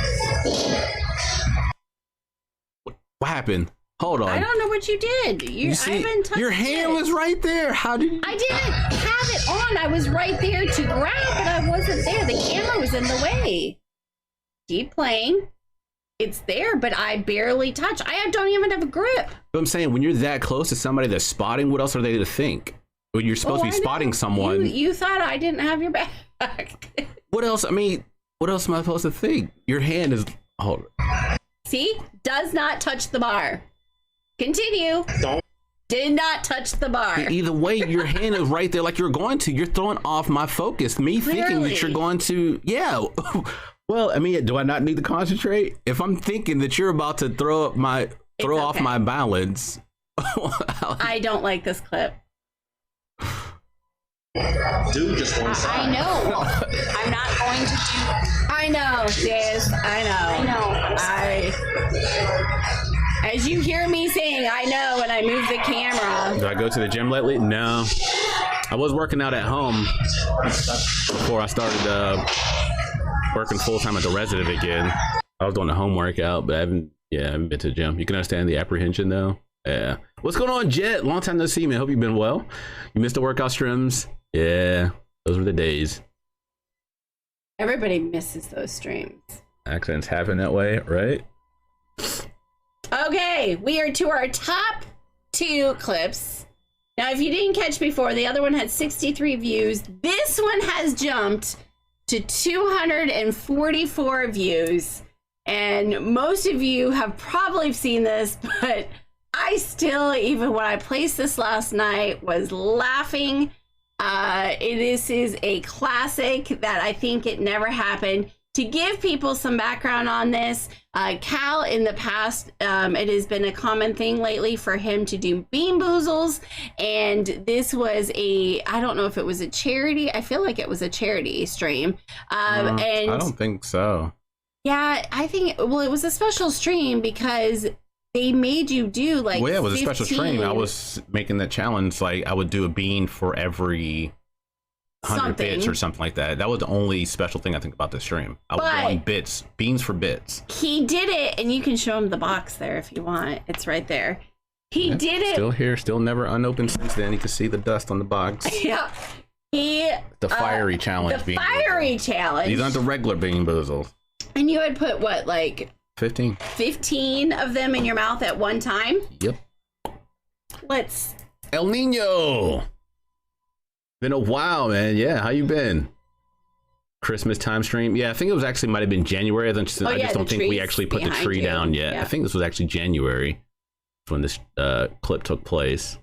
What happened? Hold on. I don't know what you did. You see, I haven't touched your hand was right there. How did you? I didn't have it on. I was right there to grab, but I wasn't there. The camera was in the way. Keep playing. It's there, but I barely touch. I don't even have a grip. But I'm saying, when you're that close to somebody that's spotting, what else are they to think? When you're supposed to be spotting someone. You thought I didn't have your back. What else? I mean, what else am I supposed to think? Your hand is. Hold on. See? Does not touch the bar. Continue. Don't. Did not touch the bar. Either way, your hand is right there like you're going to. You're throwing off my focus. Me thinking that you're going to. Yeah. Well, I mean, do I not need to concentrate? If I'm thinking that you're about to throw off my balance. I don't like this clip. Do just one side. I know. I'm not going to do. I know, Diz. I know. As you hear me saying, I know when I move the camera. Do I go to the gym lately? No. I was working out at home before I started working full time at the resident again. I was doing a home workout, but I haven't been to the gym. You can understand the apprehension though. Yeah. What's going on, Jet? Long time no see, man. Hope you've been well. You missed the workout streams. Yeah, those were the days. Everybody misses those streams. Accidents happen that way, right? Okay, we are to our top 2 clips. Now, if you didn't catch before, the other one had 63 views. This one has jumped to 244 views. And most of you have probably seen this, but I still, even when I placed this last night, was laughing. This is a classic that I think it never happened. To give people some background on this, Cal in the past, it has been a common thing lately for him to do bean boozles, and this was I don't know if it was a charity. I feel like it was a charity stream. And I don't think so. Yeah, I think, well, it was a special stream because they made you do like. Well, yeah, it was 15. A special stream. I was making that challenge. Like, I would do a bean for every 100 bits or something like that. That was the only special thing I think about this stream. I was doing bits, beans for bits. He did it, and you can show him the box there if you want. It's right there. He did it. Still here, still never unopened since then. You can see the dust on the box. Yeah. The fiery challenge. The fiery challenge. These aren't the regular bean boozles. And you had put what, like 15 of them in your mouth at one time? Yep. Let's. El Nino. Been a while, man. Yeah, how you been? Christmas time stream. Yeah, I think it was actually might have been January. I just don't think we actually put the tree down yet. Yeah. I think this was actually January. when this clip took place.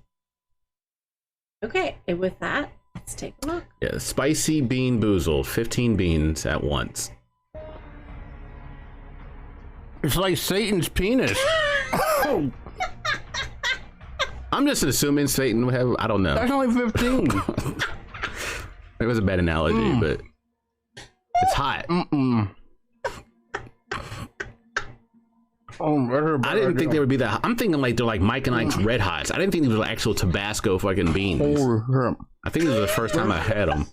Okay, and with that, let's take a look. Yeah, spicy bean boozled, 15 beans at once. It's like Satan's penis. I'm just assuming Satan would have, I don't know. There's only 15. It was a bad analogy, but it's hot. I didn't think they would be that. I'm thinking like they're like Mike and Ike's Red Hots. I didn't think these were actual Tabasco fucking beans. I think this is the first time I had them.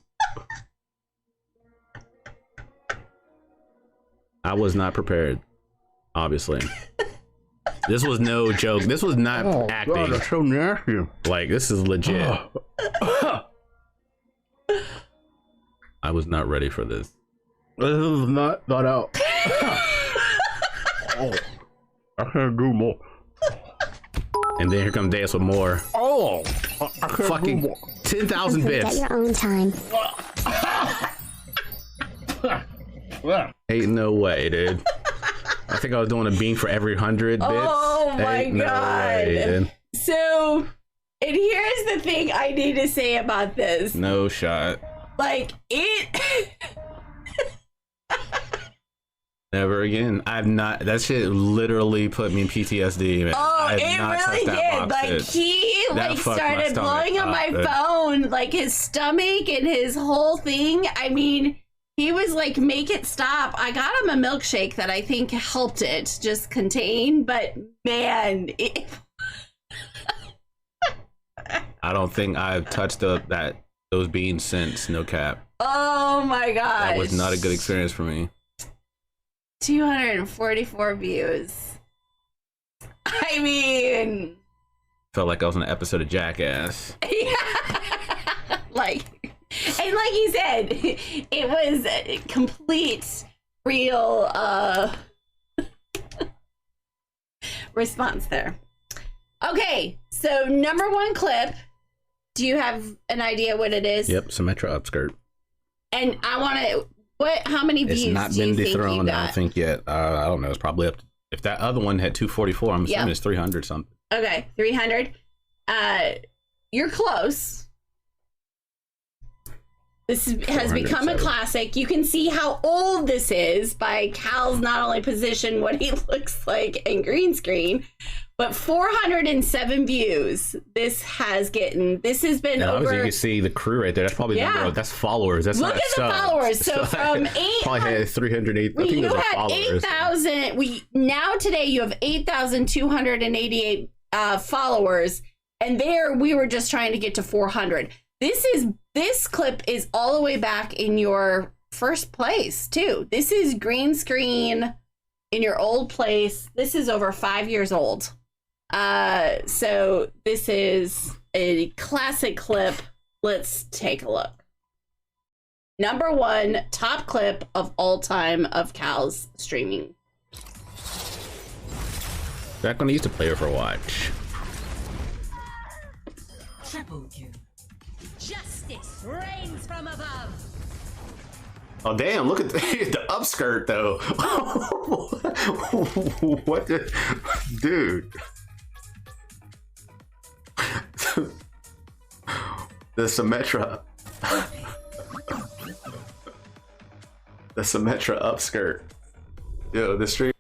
I was not prepared, obviously. This was no joke. This was not acting. God, that's so nasty. Like, this is legit. I was not ready for this. This is not thought out. I can't do more. And then here comes Deus with more. I can't fucking do more. 10,000 bits. At your own time. Ain't no way, dude. I think I was doing a bean for every 100 bits. Oh my Ain't no god. way, dude. So, and here's the thing I need to say about this. No shot. Like, it... Never again. I've not. That shit literally put me in PTSD, man. Oh, it really did. Like, he like started blowing up my phone, like his stomach and his whole thing. I mean, he was like, make it stop. I got him a milkshake that I think helped it just contain, but man, it... I don't think I've touched those beans since. No cap. Oh my god. That was not a good experience for me. 244 views. I mean, Felt like I was in an episode of Jackass. Yeah. Like, and like you said, it was a complete, real response there. Okay, so number one clip. Do you have an idea what it is? Yep, Symmetra upskirt. And I want to. How many views? It's not do you been think you dethroned, I got? don't think yet. I don't know. It's probably up. If that other one had 244, I'm assuming Yep. it's 300 something. Okay, 300. You're close. This has become a 407. classic. You can see how old this is by Cal's not only position, what he looks like, and green screen, but 407 views. This has been And over. obviously you can see the crew right there. That's probably the number that's followers. That's Look not at the subs. followers. So from 800, probably had 308. I think you those are had followers. 8,000. Now today you have 8,288 followers, and there we were just trying to get to 400. This clip is all the way back in your first place too. This is green screen in your old place. This is over 5 years old. So this is a classic clip. Let's take a look. Number one top clip of all time of Cal's streaming. Back when I used to play her for Watch. Triple kill. Justice reigns from above. Oh damn! Look at the upskirt though. What the dude? The Symmetra. The Symmetra upskirt. Yo, the stream.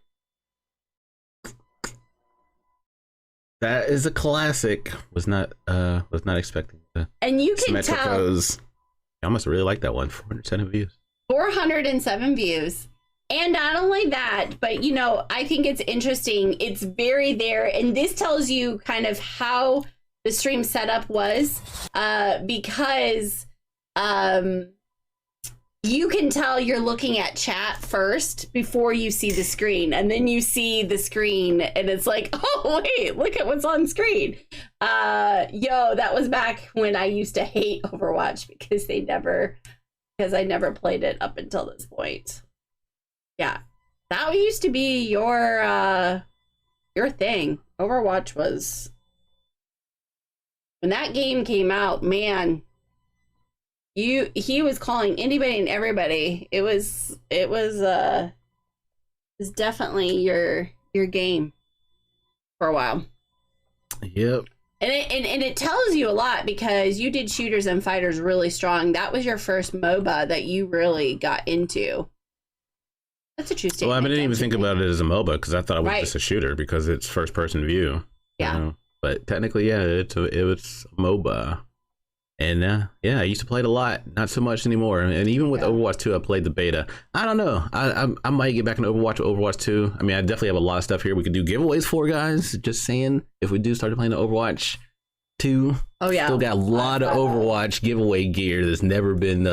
That is a classic. Was not expecting that. And you can Symmetra tell. pose. I must really like that one. 407 views. 407 views. And not only that, but you know, I think it's interesting. It's very there. And this tells you kind of how the stream setup was, because you can tell you're looking at chat first before you see the screen, and then you see the screen and it's like, oh wait, look at what's on screen. That was back when I used to hate Overwatch because I never played it up until this point. Yeah, that used to be your thing. Overwatch was, when that game came out, man, he was calling anybody and everybody. It was definitely your game for a while. Yep. And it tells you a lot because you did shooters and fighters really strong. That was your first MOBA that you really got into. That's a true statement. Well, I didn't even think about it as a MOBA because I thought it was just a shooter because it's first person view. Yeah. You know? But technically, yeah, it was a MOBA. And yeah, I used to play it a lot, not so much anymore. And even with Overwatch 2, I played the beta. I don't know. I might get back into Overwatch 2. I mean, I definitely have a lot of stuff here we could do giveaways for, guys. Just saying, if we do start playing the Overwatch 2, still got a lot of Overwatch giveaway gear that's never been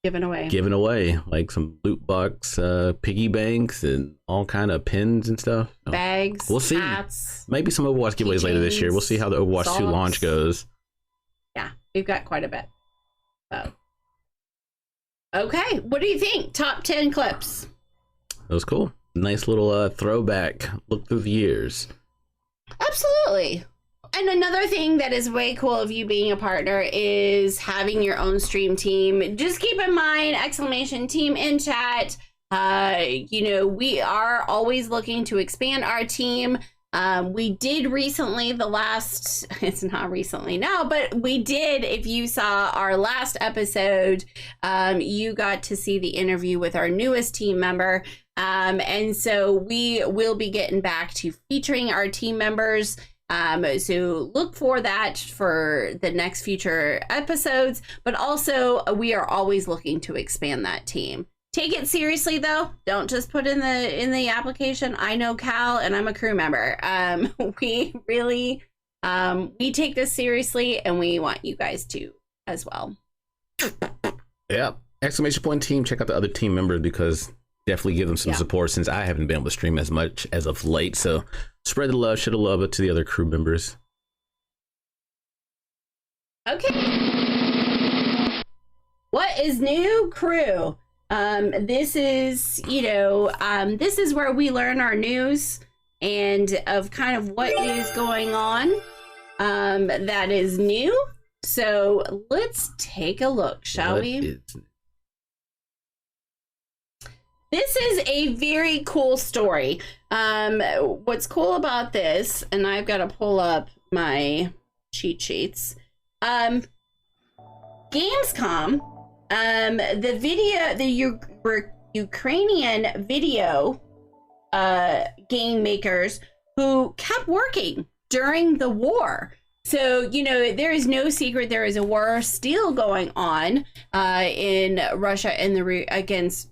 given away, like some loot box, piggy banks, and all kind of pins and stuff. Bags, we'll see. hats, maybe some Overwatch giveaways later this year. We'll see how the Overwatch 2 launch goes. Yeah, we've got quite a bit. So, okay, what do you think? Top 10 clips. That was cool. Nice little throwback look through the years. Absolutely. And another thing that is way cool of you being a partner is having your own stream team. Just keep in mind, !team in chat. You know, we are always looking to expand our team. We did recently, it's not recently now, but we did, if you saw our last episode, you got to see the interview with our newest team member. And so we will be getting back to featuring our team members. So look for that for the next future episodes, but also we are always looking to expand that team. Take it seriously though. Don't just put in the application, I know Cal and I'm a crew member. We really, we take this seriously and we want you guys to as well. Yeah. ! Team, check out the other team members because definitely give them some support since I haven't been able to stream as much as of late. So spread the love, show the love to the other crew members. Okay. What is new, crew? This is, you know, this is where we learn our news and of kind of what is going on that is new. So let's take a look, shall we? This is a very cool story. What's cool about this, and I've got to pull up my cheat sheets. Gamescom, the Ukrainian video game makers who kept working during the war. So, you know, there is no secret there is a war still going on in Russia and against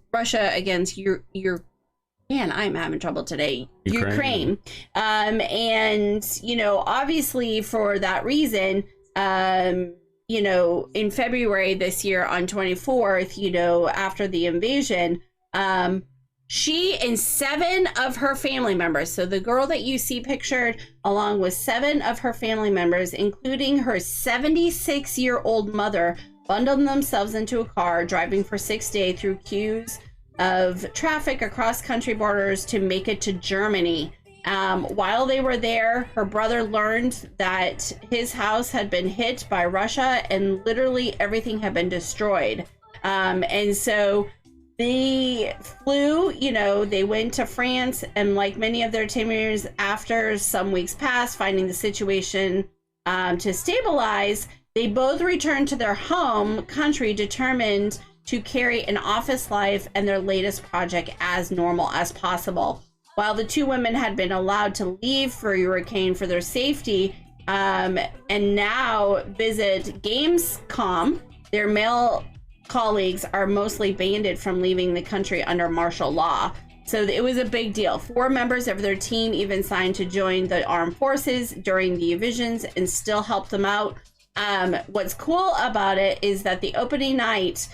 man, I'm having trouble today. Ukraine. And, you know, obviously for that reason, you know, in February this year on 24th, you know, after the invasion, she and 7 of her family members, so the girl that you see pictured along with 7 of her family members, including her 76-year-old mother, bundled themselves into a car driving for 6 days through queues of traffic across country borders to make it to Germany. While they were there, her brother learned that his house had been hit by Russia and literally everything had been destroyed. And so they flew, you know, they went to France, and like many of their teammates, after some weeks passed, finding the situation to stabilize, they both returned to their home country determined to carry an office life and their latest project as normal as possible. While the 2 women had been allowed to leave for Ukraine for their safety, and now visit Gamescom, their male colleagues are mostly banned from leaving the country under martial law. So it was a big deal. 4 members of their team even signed to join the armed forces during the invasions and still help them out. What's cool about it is that the opening night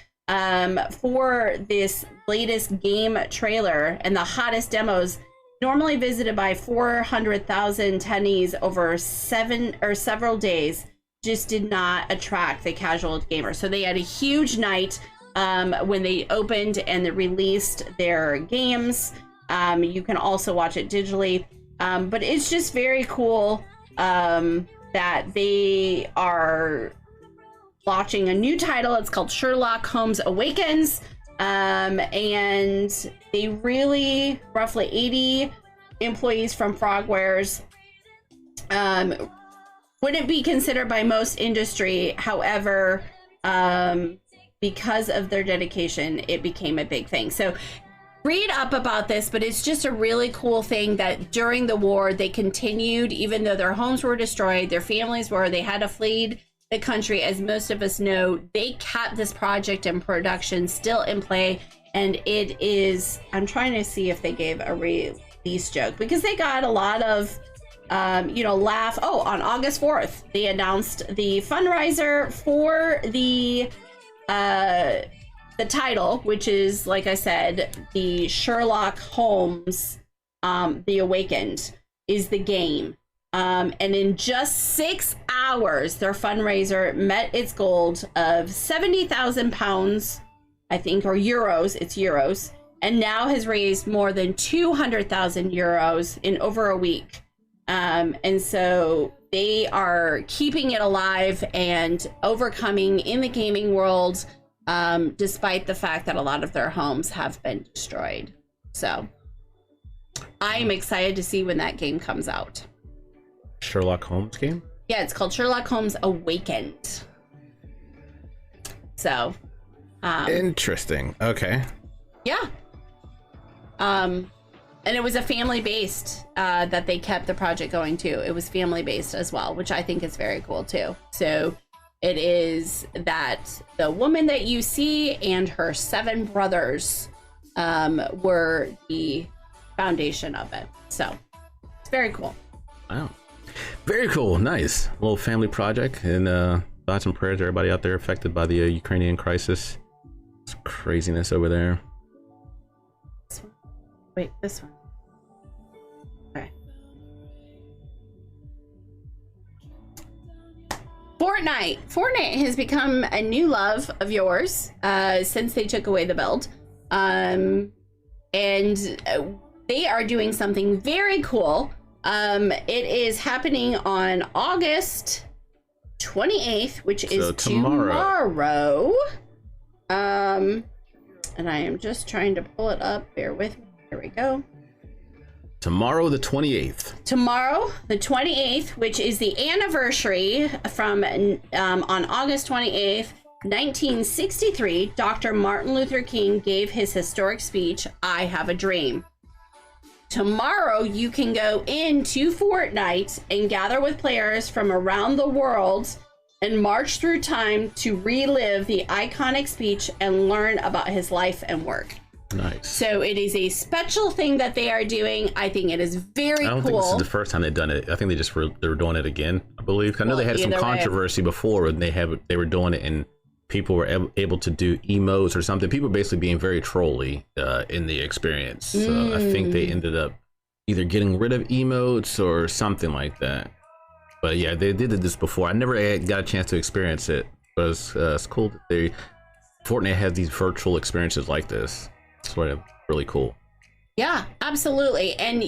for this latest game trailer and the hottest demos, normally visited by 400,000 attendees over several days, just did not attract the casual gamer. So they had a huge night when they opened and they released their games. You can also watch it digitally, but it's just very cool that they are launching a new title. It's called Sherlock Holmes Awakens, and they really, roughly 80 employees from Frogwares wouldn't be considered by most industry. However, because of their dedication, it became a big thing. So read up about this, but it's just a really cool thing that during the war, they continued, even though their homes were destroyed, their families were, they had to flee the country. As most of us know, they kept this project and production still in play. And it is, I'm trying to see if they gave a release joke, because they got a lot of, laugh. Oh, on August 4th, they announced the fundraiser for the title, which is, like I said, the Sherlock Holmes, The Awakened is the game. And in just 6 hours, their fundraiser met its goal of £70,000, I think, or euros, it's euros, and now has raised more than 200,000 euros in over a week. And so they are keeping it alive and overcoming in the gaming world, despite the fact that a lot of their homes have been destroyed. So I'm excited to see when that game comes out. Sherlock Holmes game? Yeah, it's called Sherlock Holmes Awakened. So interesting. Okay. Yeah. And it was a family-based that they kept the project going to. It was family-based as well, which I think is very cool too. So it is that the woman that you see and her 7 brothers were the foundation of it. So it's very cool. Wow. Very cool. Nice. A little family project. And thoughts and prayers to everybody out there affected by the Ukrainian crisis. It's craziness over there. Wait, this one. Okay. Fortnite has become a new love of yours since they took away the belt. And they are doing something very cool. It is happening on August 28th, which is tomorrow. And I am just trying to pull it up. Bear with me. Here we go. Tomorrow the 28th. Tomorrow the 28th, which is the anniversary from on August 28th, 1963, Dr. Martin Luther King gave his historic speech, I Have a Dream. Tomorrow you can go into Fortnite and gather with players from around the world and march through time to relive the iconic speech and learn about his life and work. Nice. So it is a special thing that they are doing. I think it is very cool. I don't think this is the first time they've done it. I think they were doing it again, I believe. I know they had some controversy before when they were doing it and people were able to do emotes or something. People basically being very trolly in the experience. So I think they ended up either getting rid of emotes or something like that. But yeah, they did this before. I never got a chance to experience it. But it's cool that Fortnite has these virtual experiences like this. It's sort of really cool. Yeah, absolutely. And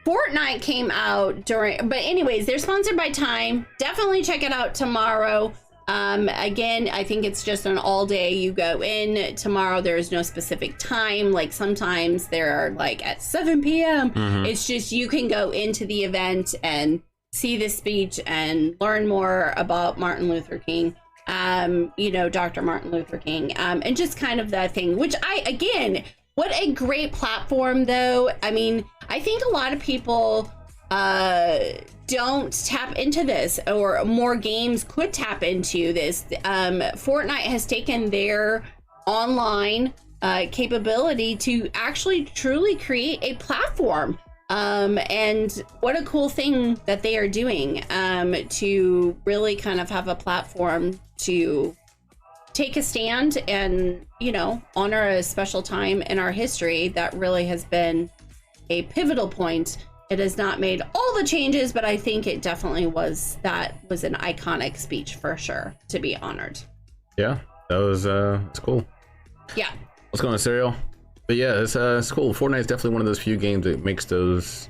Fortnite came out but anyways, they're sponsored by Time. Definitely check it out tomorrow. Again, I think it's just an all day. You go in tomorrow. There is no specific time. Like sometimes they're like at 7 p.m. It's just you can go into the event and see the speech and learn more about Martin Luther King. Dr. Martin Luther King, and just kind of that thing, which what a great platform though. I mean, I think a lot of people don't tap into this, or more games could tap into this. Fortnite has taken their online capability to actually truly create a platform. And what a cool thing that they are doing to really kind of have a platform to take a stand and, honor a special time in our history that really has been a pivotal point. It has not made all the changes, but I think it definitely was an iconic speech for sure to be honored. Yeah, that was it's cool. Yeah. What's going on, Serial? But yeah, it's cool. Fortnite is definitely one of those few games that makes those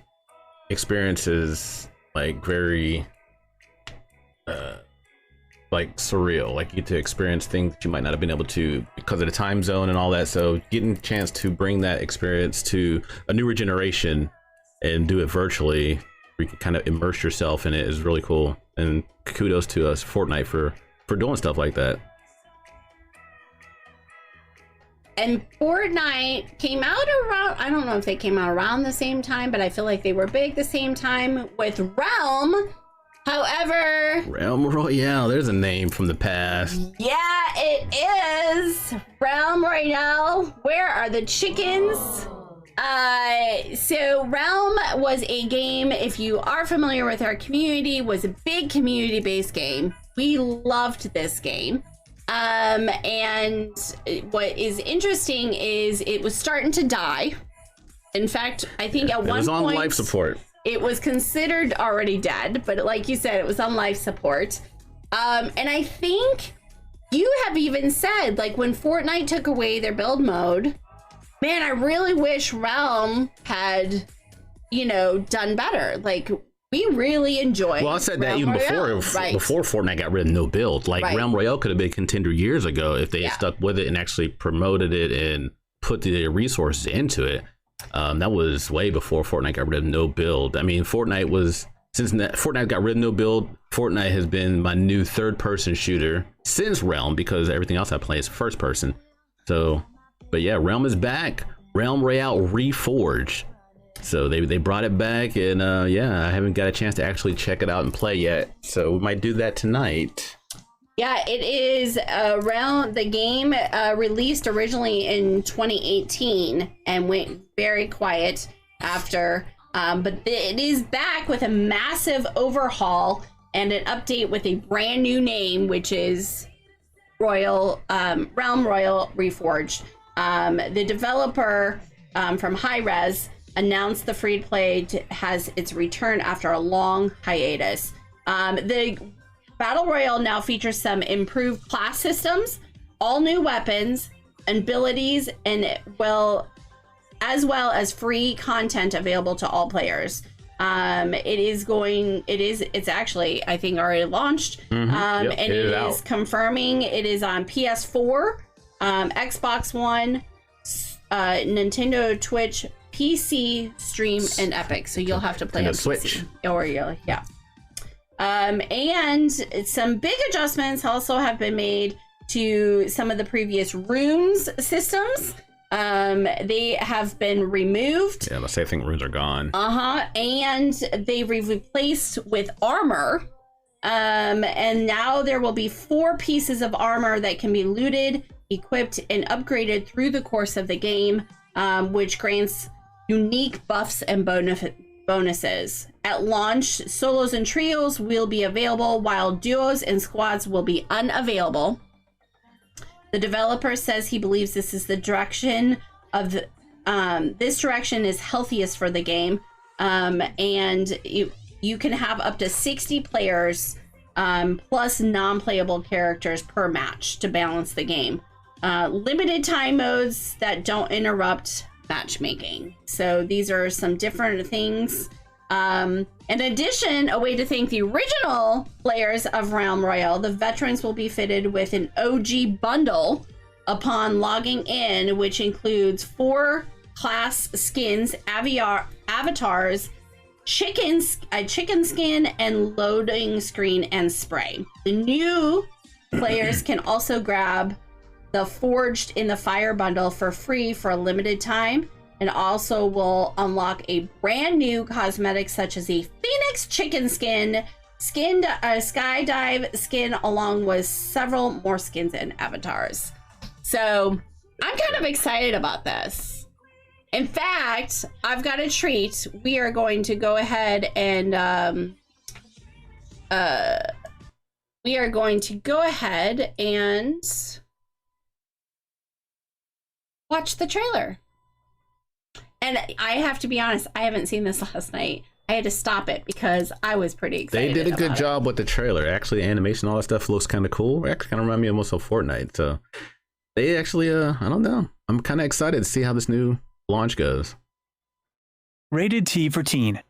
experiences like very like surreal. Like you get to experience things that you might not have been able to because of the time zone and all that. So getting a chance to bring that experience to a newer generation and do it virtually, where you can kind of immerse yourself in it, is really cool. And kudos to us, Fortnite, for doing stuff like that. And Fortnite came out around, I don't know if they came out around the same time, but I feel like they were big the same time with Realm. However, Realm Royale, there's a name from the past. Yeah, it is. Realm Royale, where are the chickens? So Realm was a game, if you are familiar with our community, was a big community-based game. We loved this game. And what is interesting is it was starting to die. In fact, I think at one point... It was on life support. It was considered already dead, but like you said, it was on life support. And I think you have even said, like, when Fortnite took away their build mode, man, I really wish Realm had, you know, done better. Like, we really enjoyed. Well, I said Realm that even Royale. before Fortnite got rid of no build. Like, Realm Royale could have been a contender years ago if they had stuck with it and actually promoted it and put the resources into it. That was way before Fortnite got rid of no build. I mean, Fortnite got rid of no build, Fortnite has been my new third-person shooter since Realm, because everything else I play is first person. So, but yeah, Realm is back. Realm Royale Reforged. So they brought it back, and yeah, I haven't got a chance to actually check it out and play yet. So we might do that tonight. Yeah, it is around the game released originally in 2018 and went very quiet after. But it is back with a massive overhaul and an update with a brand new name, which is Realm Royale Reforged. The developer from Hi-Rez announced the free-to-play has its return after a long hiatus. The Battle Royale now features some improved class systems, all new weapons, abilities, and as well as free content available to all players. It's actually, I think, already launched. And it is confirming it is on PS4, Xbox One, Nintendo Twitch, PC, Stream, and Epic. So you'll have to play on Switch. Yeah. And some big adjustments also have been made to some of the previous runes systems. They have been removed. Yeah, let's say I think runes are gone. And they replaced with armor. And now there will be 4 pieces of armor that can be looted, equipped, and upgraded through the course of the game, which grants unique buffs and bonuses. At launch, solos and trios will be available, while duos and squads will be unavailable. The developer says he believes this is the direction of this direction is healthiest for the game, and you can have up to 60 players plus non-playable characters per match to balance the game. Limited time modes that don't interrupt matchmaking. So these are some different things. In addition, a way to thank the original players of Realm Royale, the veterans will be fitted with an OG bundle upon logging in, which includes 4 class skins, avatars, chicken skin, and loading screen and spray. The new players can also grab the Forged in the Fire bundle for free for a limited time, and also will unlock a brand new cosmetic such as a Phoenix chicken skin, skydive skin, along with several more skins and avatars. So I'm kind of excited about this. In fact, I've got a treat. We are going to go ahead and watch the trailer. And I have to be honest, I haven't seen this last night. I had to stop it because I was pretty excited. They did a good job with the trailer. Actually, animation, all that stuff looks kind of cool. It actually kind of remind me almost of Fortnite. So they actually, I don't know. I'm kind of excited to see how this new launch goes. Rated T for teen.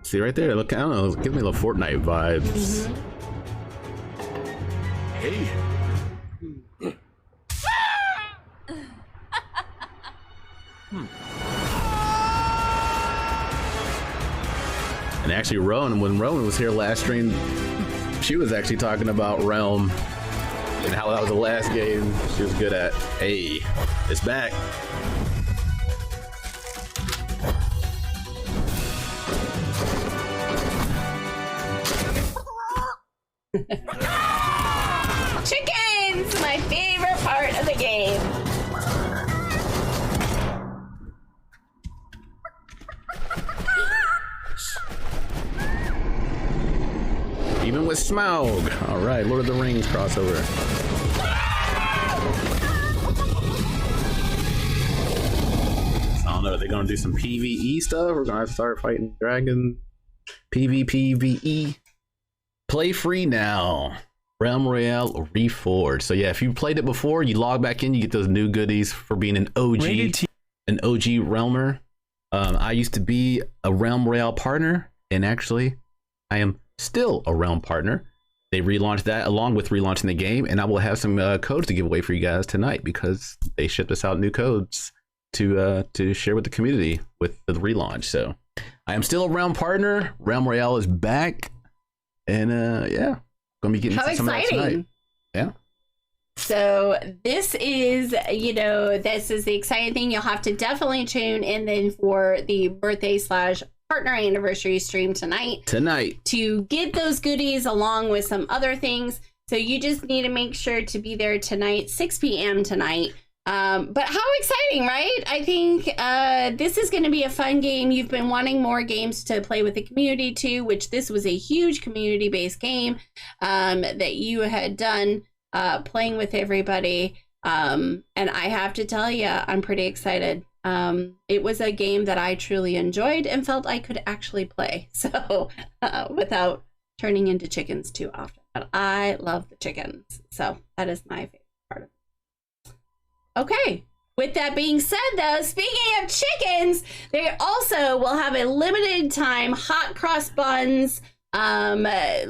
See right there, look, I don't know, give me a little Fortnite vibes. Hey. actually when Rowan was here last stream, she was actually talking about Realm and how that was the last game she was good at. Hey, it's back. Chickens, my favorite part of the game. Even with Smaug. All right, Lord of the Rings crossover. I don't know. Are they gonna do some PvE stuff? We're gonna start fighting dragons. PvPvE. Play free now. Realm Royale Reforged. So yeah, if you played it before, you log back in, you get those new goodies for being an OG Realmer. I used to be a Realm Royale partner, and actually, I am still a Realm partner. They relaunched that along with relaunching the game, and I will have some codes to give away for you guys tonight because they shipped us out new codes to share with the community with the relaunch. So I am still a Realm partner. Realm Royale is back, and yeah, gonna be getting some of that tonight. Yeah. So this is, this is the exciting thing. You'll have to definitely tune in then for the birthday/partner anniversary stream tonight to get those goodies along with some other things. So you just need to make sure to be there tonight, 6 p.m. tonight. But how exciting, right? I think this is going to be a fun game. You've been wanting more games to play with the community too, which this was a huge community-based game that you had done playing with everybody. And I have to tell you, I'm pretty excited. It was a game that I truly enjoyed and felt I could actually play. So without turning into chickens too often. But I love the chickens. So that is my favorite part of it. Okay, with that being said though, speaking of chickens, they also will have a limited time hot cross buns play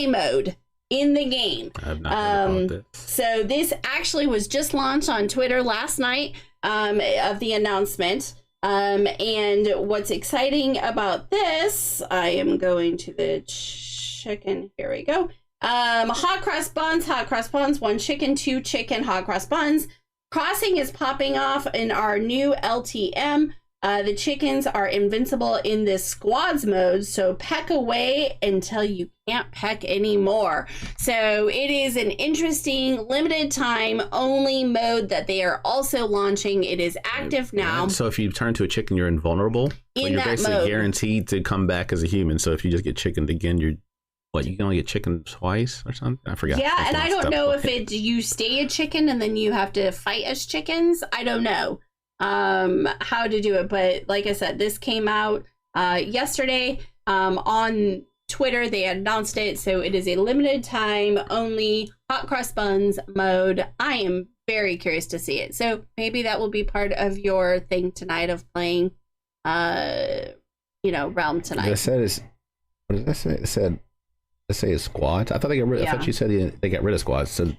mode in the game. I have not heard about this. So this actually was just launched on Twitter last night of the announcement. And what's exciting about this, I am going to the chicken, here we go. Hot cross buns, 1 chicken, 2 chicken, hot cross buns. Crossing is popping off in our new LTM. The chickens are invincible in this squads mode, so peck away until you can't peck anymore. So it is an interesting limited time only mode that they are also launching. It is active now. So if you turn to a chicken, you're invulnerable. In you're that basically mode. guaranteed to come back as a human. So if you just get chickened again, you can only get chicken twice or something? I forgot. Yeah, and I don't know if you stay a chicken and then you have to fight as chickens. I don't know how to do it, but like I said, this came out yesterday on Twitter. They announced it, so it is a limited time only hot cross buns mode. I am very curious to see it, so maybe that will be part of your thing tonight of playing Realm tonight. What does that say? It said, let's say it's squads. I thought they got rid. I thought you said they got rid of squads. So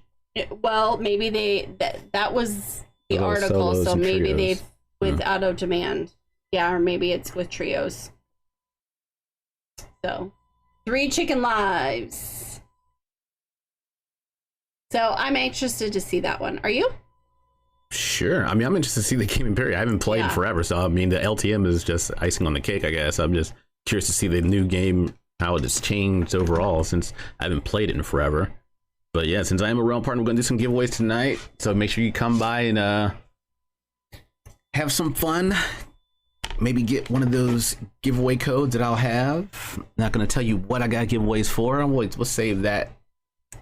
well, maybe that was the article, so maybe they with auto demand, or maybe it's with trios. So 3 chicken lives. So I'm interested to see that one. Are you? Sure. I mean, I'm interested to see the game in period. I haven't played in forever, so I mean, the LTM is just icing on the cake, I guess. I'm just curious to see the new game, how it has changed overall since I haven't played it in forever. But yeah, since I am a Realm partner, we're going to do some giveaways tonight. So make sure you come by and have some fun. Maybe get one of those giveaway codes that I'll have. Not going to tell you what I got giveaways for. We'll save that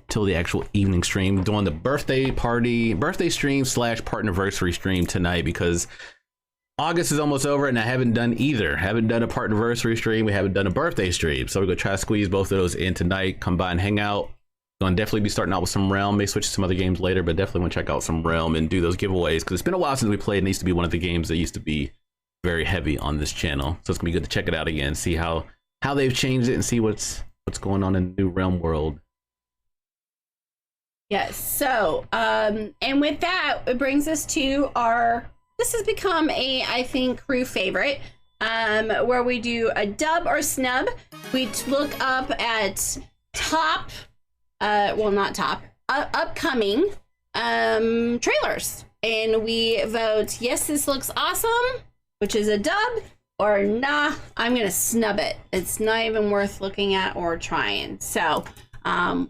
till the actual evening stream. Doing the birthday stream / partnerversary stream tonight because August is almost over and I haven't done either. Haven't done a partnerversary stream. We haven't done a birthday stream. So we're going to try to squeeze both of those in tonight. Come by and hang out. Going to definitely be starting out with some Realm. May switch to some other games later, but definitely want to check out some Realm and do those giveaways because it's been a while since we played. It needs to be one of the games that used to be very heavy on this channel. So it's going to be good to check it out again, see how they've changed it and see what's going on in the new Realm world. Yes. So, and with that, it brings us to this has become I think, crew favorite. where we do a dub or snub. We look up at top, well, not top, upcoming trailers. And we vote, yes, this looks awesome, which is a dub, or nah, I'm going to snub it. It's not even worth looking at or trying. So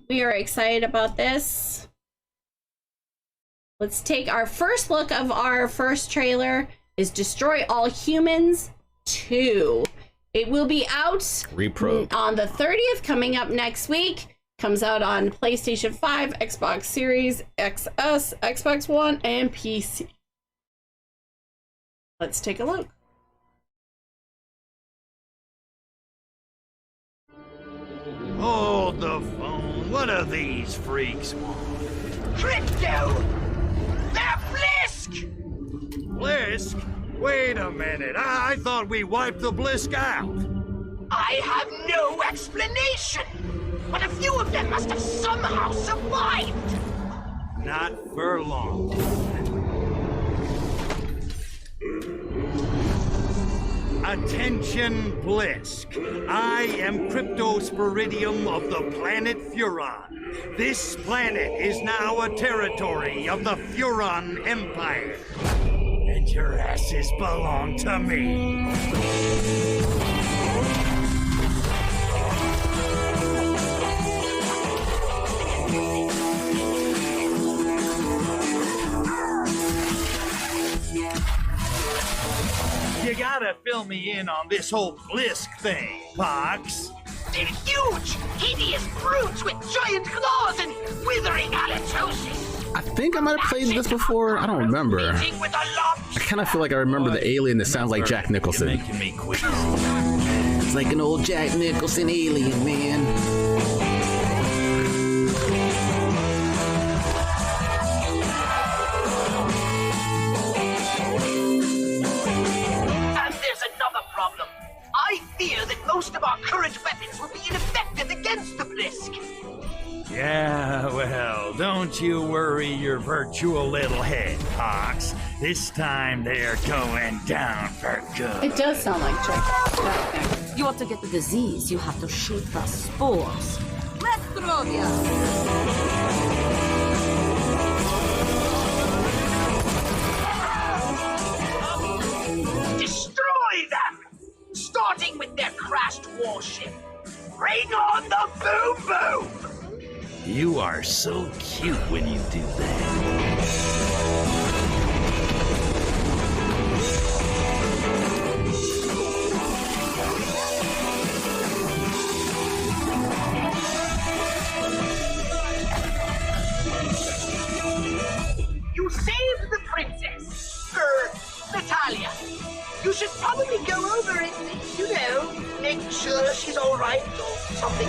we are excited about this. Let's take our first look of our first trailer is Destroy All Humans 2. It will be out on the 30th, coming up next week. Comes out on PlayStation 5, Xbox Series XS, Xbox One, and PC. Let's take a look. Hold the phone. What do these freaks want? Crypto! They're Blisk! Blisk? Wait a minute. I thought we wiped the Blisk out. I have no explanation. But a few of them must have somehow survived. Not for long. Attention, Blisk. I am Cryptosporidium of the planet Furon. This planet is now a territory of the Furon Empire. And your asses belong to me. You gotta fill me in on this whole Blisk thing, Pox. They're huge, hideous brutes with giant claws and withering halitosis. I think I might have played this before. I don't remember. I kind of feel like I remember the alien that sounds like Jack Nicholson. Making me quit. It's like an old Jack Nicholson alien, man. I fear that most of our current weapons will be ineffective against the Blisk. Yeah, well, don't you worry your virtual little head, Pox. This time they're going down for good. It does sound like Jack. You want to get the disease, you have to shoot the spores. Let's throw you. Destroy them! Starting with their crashed warship. Bring on the boom boom! You are so cute when you do that. You saved the princess, Natalia. You should probably go over and, you know, make sure she's all right or something.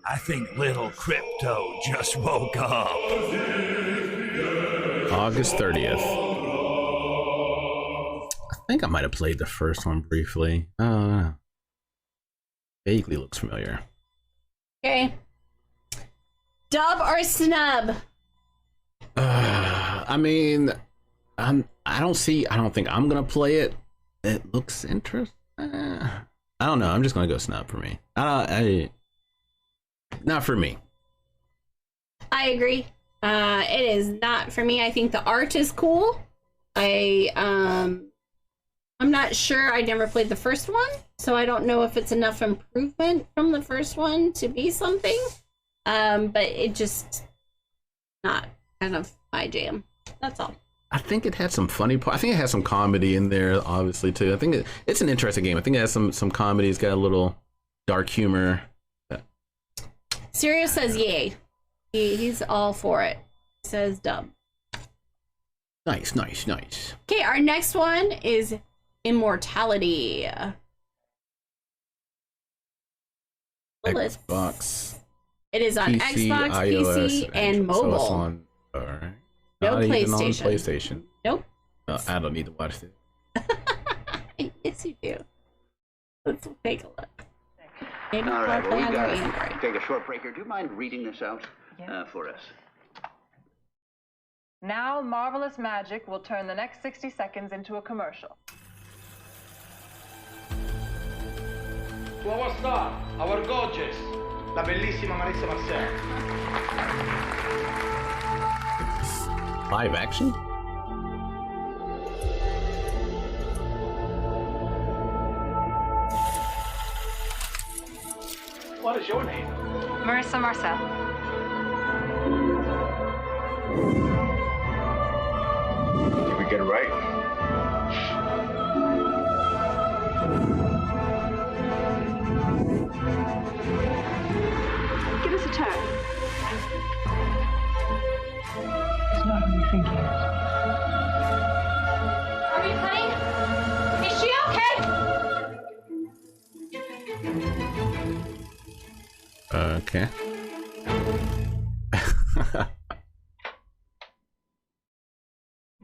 I think little Crypto just woke up. August 30th. I think I might have played the first one briefly. Vaguely looks familiar. Okay. Dub or snub? I mean, I don't think I'm gonna play it. It looks interesting. I don't know. I'm just gonna go snub for me. Not for me. I agree. It is not for me. I think the art is cool. I'm not sure. I never played the first one, so I don't know if it's enough improvement from the first one to be something. But it just not kind of my jam. That's all. I think it had some funny I think it has some comedy in there, obviously, too. I think it's an interesting game. I think it has some comedy. It's got a little dark humor. Sirius says yay. He's all for it. He says dub. Nice. Okay, our next one is Immortality. Xbox It is on Xbox, PC, and So mobile. it's on, all right. No Not even on PlayStation. PlayStation. Nope. I don't need to watch it. Yes, you do. Let's take a look. Maybe All right, play well, on we your gotta Android. take a short break here. Do you mind reading this out for us? Now, marvelous magic will turn the next 60 seconds into a commercial. To our star, our gorgeous, la bellissima Marissa Marcel. Live action? What is your name? Marissa Marcel. Did we get it right? Give us a turn. It's not who you think he is. Are we playing? Is she okay? Okay.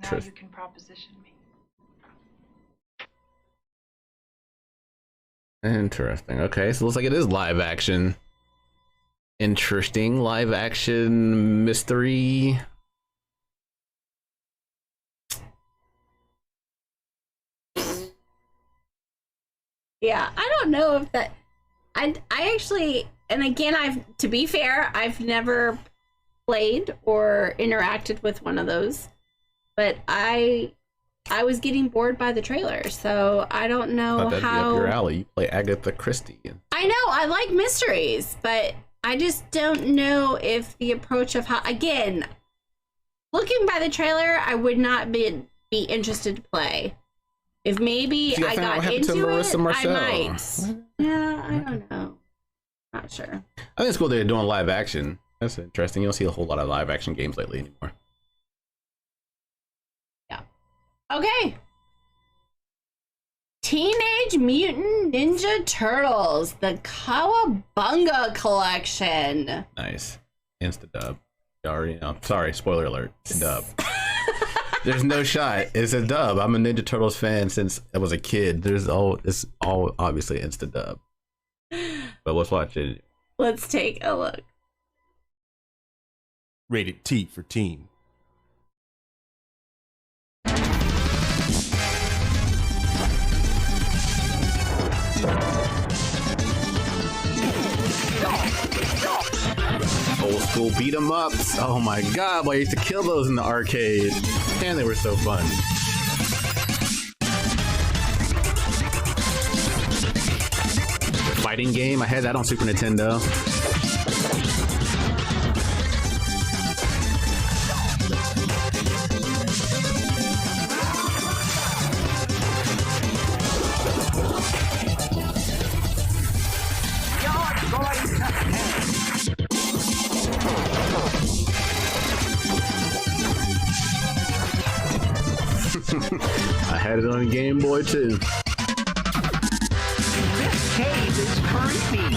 Now you can proposition me. Interesting. Okay, so it looks like it is live action. Interesting live action mystery. Yeah, I don't know if that. I actually, and again, to be fair, I've never played or interacted with one of those, but I was getting bored by the trailer, so I don't know Thought that'd how. be up your alley. You play Agatha Christie. I know I like mysteries, but I just don't know if the approach of how. Again, looking by the trailer, I would not be interested to play. If maybe I got into it, I might. Yeah, I don't know. Not sure. I think it's cool they're doing live action. That's interesting. You don't see a whole lot of live action games lately anymore. Yeah. Okay. Teenage Mutant Ninja Turtles, the Cowabunga collection. Nice. Insta dub. You already know. Sorry, spoiler alert. It's a dub. There's no shot. It's a dub. I'm a Ninja Turtles fan since I was a kid. It's all obviously insta dub. But let's watch it. Let's take a look. Rated T for teen. Old school beat 'em ups. Oh my god, I used to kill those in the arcade. And they were so fun. Fighting game, I had that on Super Nintendo. I had it on Game Boy too. This cave is creepy.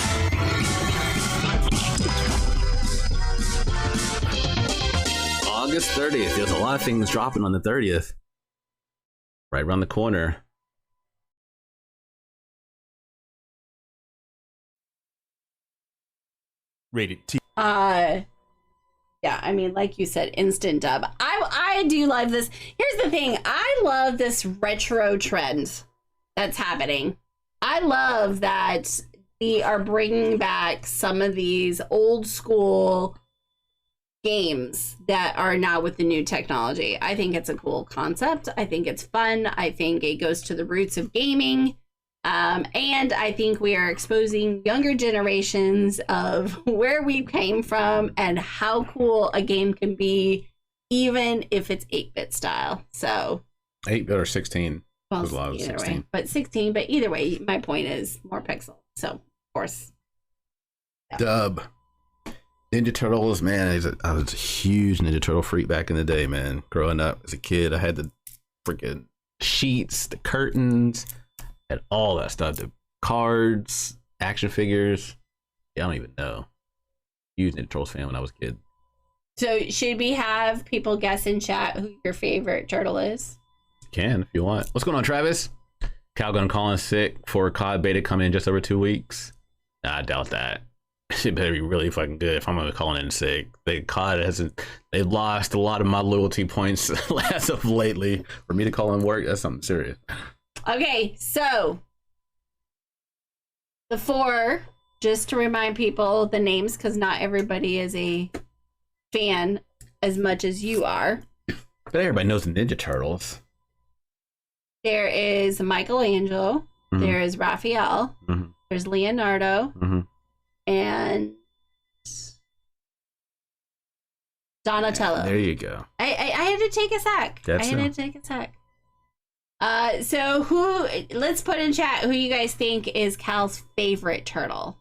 August 30th. There's a lot of things dropping on the 30th. Right around the corner. Rated T. Yeah, I mean, like you said, instant dub. I do love this. Here's the thing. I love this retro trend that's happening. I love that we are bringing back some of these old school games that are now with the new technology. I think it's a cool concept. I think it's fun. I think it goes to the roots of gaming. And I think we are exposing younger generations of where we came from and how cool a game can be, even if it's 8-bit style. So 8-bit or 16. well, There's a lot of either 16. way, but 16. But either way, my point is more pixel. So of course, Dub. Ninja Turtles, man. I was a huge Ninja Turtle freak back in the day, man. Growing up as a kid, I had the freaking sheets, the curtains, had all that stuff. The cards, action figures. Yeah, I don't even know. Huge Ninja Turtles fan when I was a kid. So should we have people guess in chat who your favorite turtle is? You can if you want. What's going on, Travis? Calgon calling sick for COD beta coming in just over 2 weeks. Nah, I doubt that. It better be really fucking good if I'm gonna call in sick. COD hasn't. They've lost a lot of my loyalty points as of lately. For me to call in work, that's something serious. Okay, so the 4, just to remind people the names, because not everybody is a fan as much as you are. But everybody knows the Ninja Turtles. There is Michelangelo. Mm-hmm. There is Raphael. Mm-hmm. There's Leonardo. Mm-hmm. And Donatello. There you go. I had to take a sec. So let's put in chat who you guys think is Cal's favorite turtle.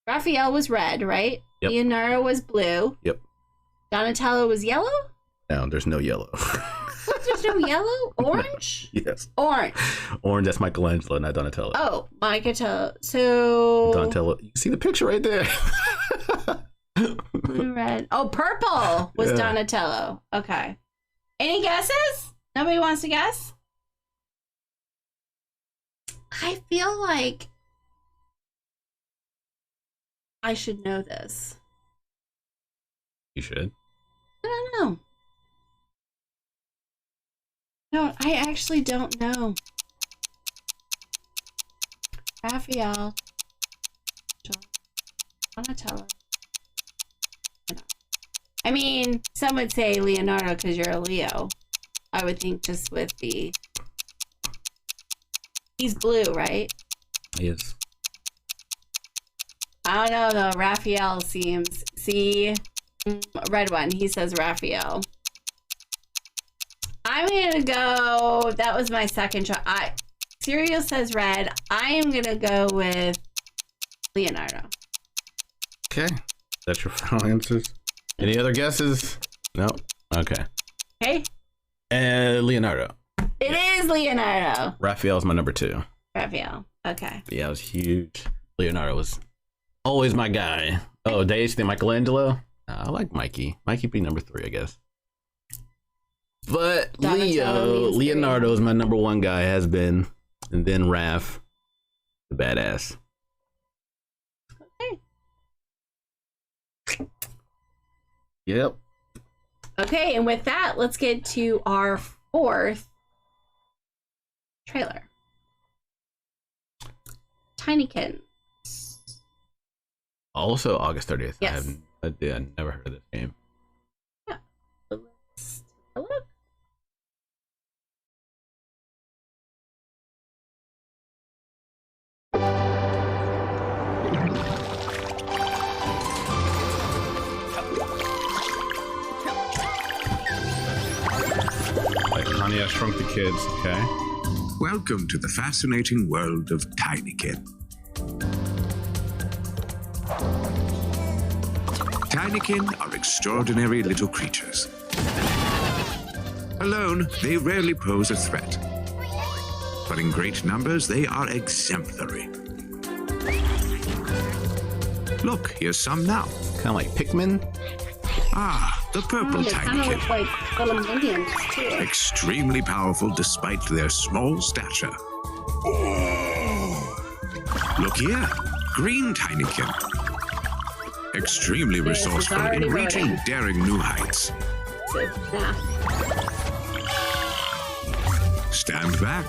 Raphael was red, right? Yep. Leonardo was blue. Yep. Donatello was yellow? No, there's no yellow. What, there's no yellow? Orange? Yes. Orange. Orange, that's Michelangelo, not Donatello. Oh, Michelangelo. So Donatello. You see the picture right there? Blue, red. Oh, purple was Donatello. Okay. Any guesses? Nobody wants to guess? I feel like I should know this. You should. I don't know. No, I actually don't know. Raphael. Donatello. I mean, some would say Leonardo because you're a Leo. I would think just with the... He's blue, right? He is. I don't know though. Raphael seems... See? Red one. He says Raphael. I'm gonna go... That was my second choice. Serial says red. I am gonna go with Leonardo. Okay. That's your final answers? Any other guesses? No? Okay. Okay. Leonardo. It is Leonardo. Raphael's my number 2. Raphael. Okay. Yeah, it was huge. Leonardo was always my guy. Oh, Days, the Michelangelo? I like Mikey. Mikey be number 3, I guess. But Leonardo is my number 1 guy, has been. And then Raph, the badass. Okay. Yep. Okay, and with that, let's get to our 4th trailer. Tinykins. Also August 30th. Yes. I never heard of this game. Yeah. Let's take a look. Like Honey, I Shrunk the Kids. Okay. Welcome to the fascinating world of Tinykin. Tinykin are extraordinary little creatures. Alone, they rarely pose a threat. But in great numbers, they are exemplary. Look, here's some now. Kind of like Pikmin. Ah, the purple They kind of Tinykin. look like little minions too. Extremely powerful despite their small stature. Look here, green Tinykin. Extremely resourceful already in reaching voting. daring new heights. So, nah. Stand back,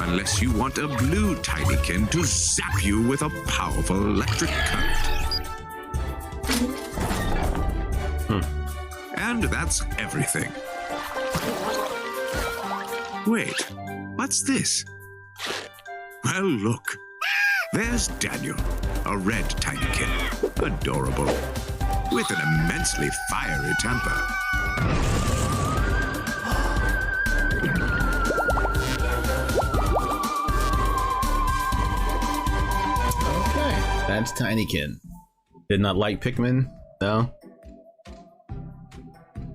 unless you want a blue Tinykin to zap you with a powerful electric current. And that's everything. Wait, what's this? Well, look. There's Daniel, a red Tinykin. Adorable. With an immensely fiery temper. Okay. That's Tinykin. Did not like Pikmin? No?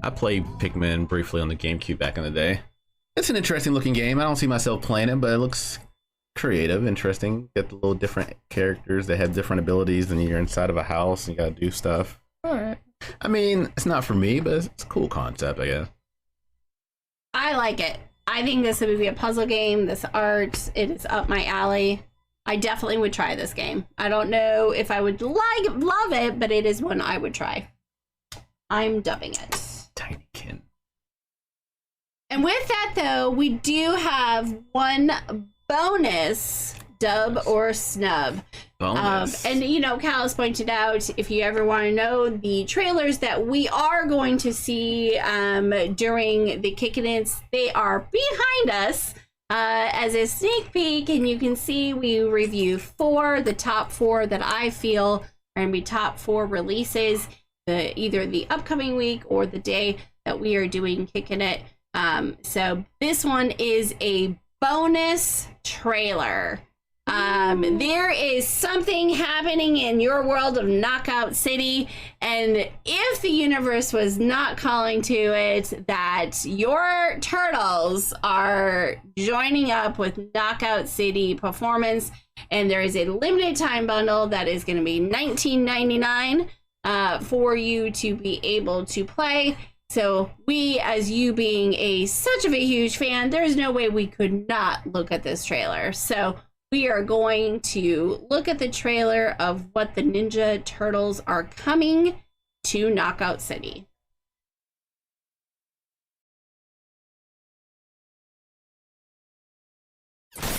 I played Pikmin briefly on the GameCube back in the day. It's an interesting looking game. I don't see myself playing it, but it looks creative, interesting. Get the little different characters that have different abilities, and you're inside of a house and you gotta do stuff. All right. I mean, it's not for me, but it's a cool concept, I guess. I like it. I think this would be a puzzle game. This art, it is up my alley. I definitely would try this game. I don't know if I would love it, but it is one I would try. I'm dubbing it Tinykin. And with that, though, we do have one bonus dub or snub. Bonus. And, you know, Callus pointed out, if you ever want to know the trailers that we are going to see during the Kickin' It's, they are behind us as a sneak peek. And you can see we review the top 4 that I feel are going to be top 4 releases, either the upcoming week or the day that we are doing Kickin' It. So this one is a bonus trailer. There is something happening in your world of Knockout City, and if the universe was not calling to it that your turtles are joining up with Knockout City Performance, and there is a limited time bundle that is going to be $19.99 for you to be able to play. So we, as you being such of a huge fan, there's no way we could not look at this trailer. So we are going to look at the trailer of what the Ninja Turtles are coming to Knockout City.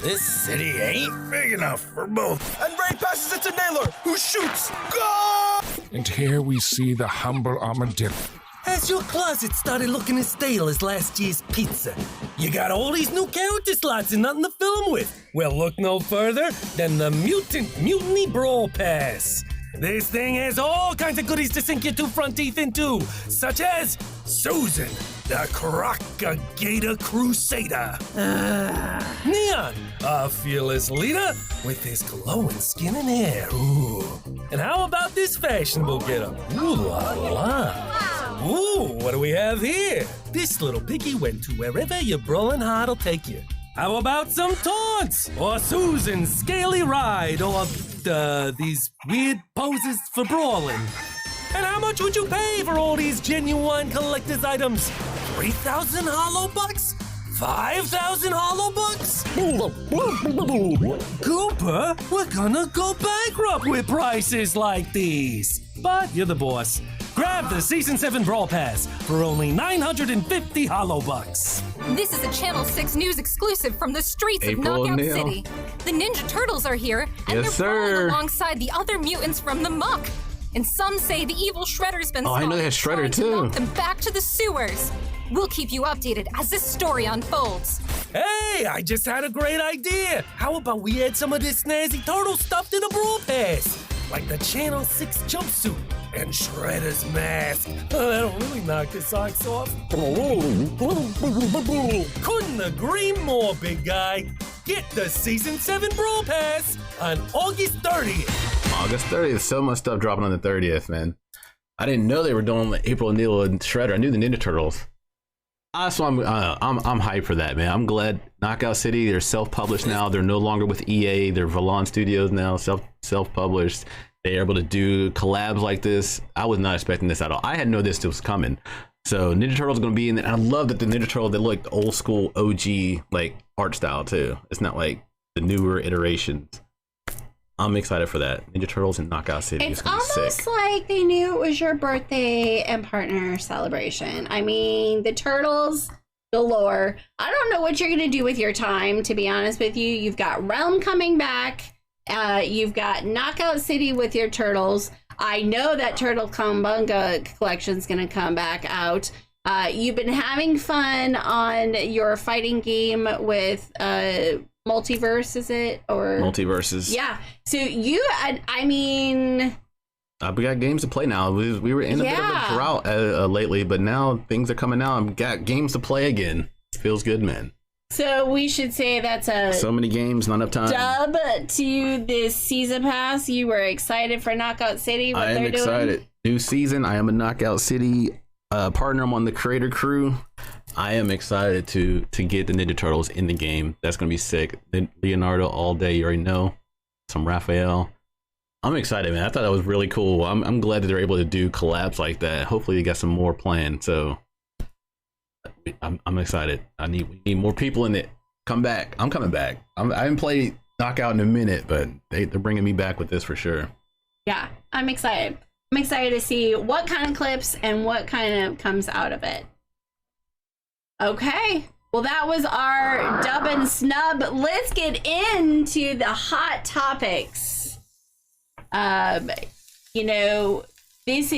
This city ain't big enough for both. And right passes it to Naylor, who shoots. Go! And here we see the humble armadillo. Has your closet started looking as stale as last year's pizza? You got all these new character slots and nothing to fill them with? Well, look no further than the Mutiny Brawl Pass. This thing has all kinds of goodies to sink your 2 front teeth into, such as Susan, the Crocagator Crusader. Neon, a fearless leader with his glowing skin and hair. Ooh. And how about this fashionable getup? Ooh la la. Ooh, what do we have here? This little piggy went to wherever your brawling heart'll take you. How about some taunts? Or Susan's scaly ride? Or these weird poses for brawling? And how much would you pay for all these genuine collector's items? 3,000 hollow bucks? 5,000 hollow bucks? Cooper, we're gonna go bankrupt with prices like these. But you're the boss. Grab the Season 7 Brawl Pass for only 950 hollow bucks. This is a Channel 6 News exclusive from the streets April of Knockout O'Neil. City. The Ninja Turtles are here, and Yes, they're brawling sir. alongside the other mutants from the muck. And some say the evil Shredder's been I know they had Shredder trying to too. knock them back to the sewers. We'll keep you updated as this story unfolds. Hey, I just had a great idea. How about we add some of this snazzy turtle stuff to the Brawl Pass? Like the Channel 6 jumpsuit and Shredder's mask. That'll really knock the socks off. Couldn't agree more, big guy. Get the Season 7 Brawl Pass on August 30th. August 30th. So much stuff dropping on the 30th, man. I didn't know they were doing April O'Neil and Shredder. I knew the Ninja Turtles. So I'm hyped for that, man. I'm glad Knockout City, they're self-published now. They're no longer with EA. They're Valon Studios now, self-published. They're able to do collabs like this. I was not expecting this at all. I had no this was coming. So Ninja Turtles are going to be in it. And I love that the Ninja Turtles, they look like the old school OG like art style too. It's not like the newer iterations. I'm excited for that. Ninja Turtles and Knockout City. It's gonna be almost sick. like they knew it was your birthday and partner celebration. I mean, the Turtles galore. I don't know what you're going to do with your time, to be honest with you. You've got Realm coming back. You've got Knockout City with your Turtles. I know that Turtle Kumbunga collection is going to come back out. You've been having fun on your fighting game with Multiverse, is it? Or Multiverses. Yeah. So you, I mean, we got games to play now. We were in a bit of a drought lately, but now things are coming out. I've got games to play again. It feels good, man. so we should say that's a So many games, not enough time. dub to this season pass. You were excited for Knockout City. What I am they're excited. doing. New season. I am a Knockout City partner. I'm on the creator crew. I am excited to get the Ninja Turtles in the game. That's gonna be sick. Then Leonardo all day, you already know. Some Raphael. I'm excited, man. I thought that was really cool. I'm glad that they're able to do collabs like that. Hopefully they got some more planned. So I'm excited. We need more people in it. Come back. I'm coming back. I haven't played Knockout in a minute, but they're bringing me back with this for sure. Yeah, I'm excited. I'm excited to see what kind of clips and what kind of comes out of it. Okay, well, that was our dub and snub. Let's get into the hot topics. You know, this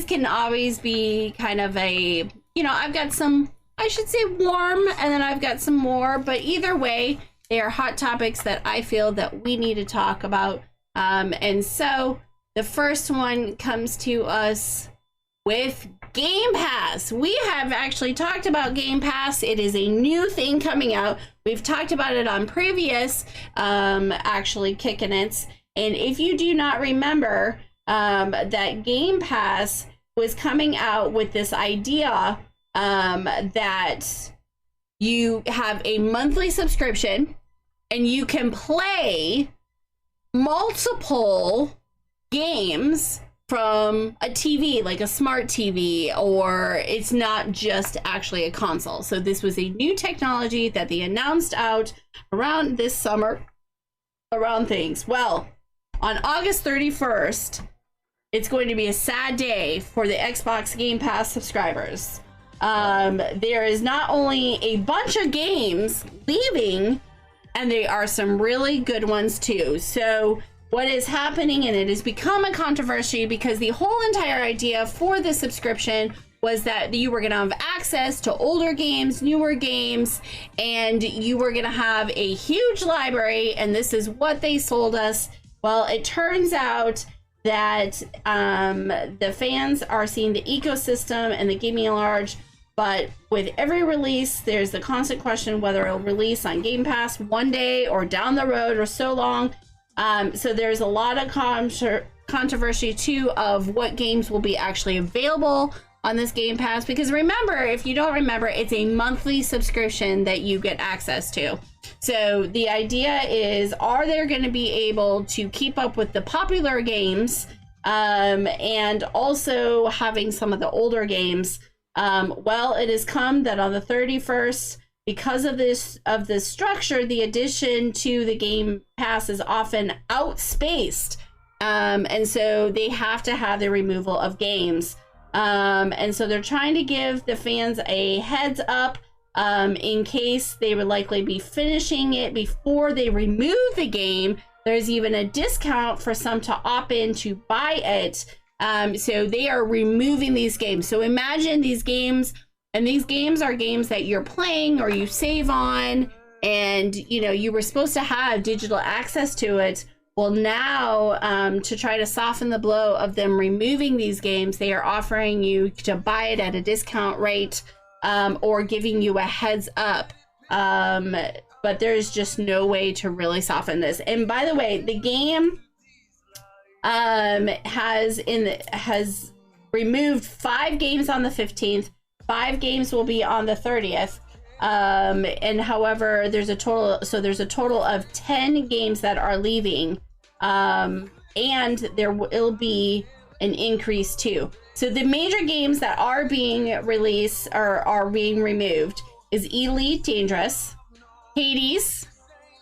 can always be kind of a, you know, I've got some, I should say warm, and then I've got some more, but either way, they are hot topics that I feel that we need to talk about. And so the first one comes to us with Game Pass. We have actually talked about Game Pass. It is a new thing coming out. We've talked about it on previous actually Kickin' It's. And if you do not remember that Game Pass was coming out with this idea that you have a monthly subscription and you can play multiple games from a TV, like a smart TV, or it's not just actually a console. So this was a new technology that they announced out around this summer around things. Well, on August 31st, it's going to be a sad day for the Xbox Game Pass subscribers. There is not only a bunch of games leaving, and there are some really good ones too. So what is happening, and it has become a controversy because the whole entire idea for the subscription was that you were going to have access to older games, newer games, and you were going to have a huge library, and this is what they sold us. Well, it turns out that the fans are seeing the ecosystem and the gaming at large, but with every release, there's the constant question whether it'll release on Game Pass one day or down the road or so long. So there's a lot of controversy too of what games will be actually available on this Game Pass, because remember, if you don't remember, it's a monthly subscription that you get access to. So the idea is, are they going to be able to keep up with the popular games and also having some of the older games? Well, it has come that on the 31st, because of this structure, the addition to the Game Pass is often outspaced, and so they have to have the removal of games, and so they're trying to give the fans a heads up in case they would likely be finishing it before they remove the game. There's even a discount for some to opt in to buy it. So they are removing these games. So imagine these games. And these games are games that you're playing or you save on, and you know you were supposed to have digital access to it. Well, now to try to soften the blow of them removing these games, they are offering you to buy it at a discount rate or giving you a heads up. But there's just no way to really soften this. And by the way, the game has removed 5 games on the 15th. 5 games will be on the 30th. And however, there's a total of 10 games that are leaving. And there will be an increase too. So the major games that are being released or are being removed is Elite Dangerous, Hades,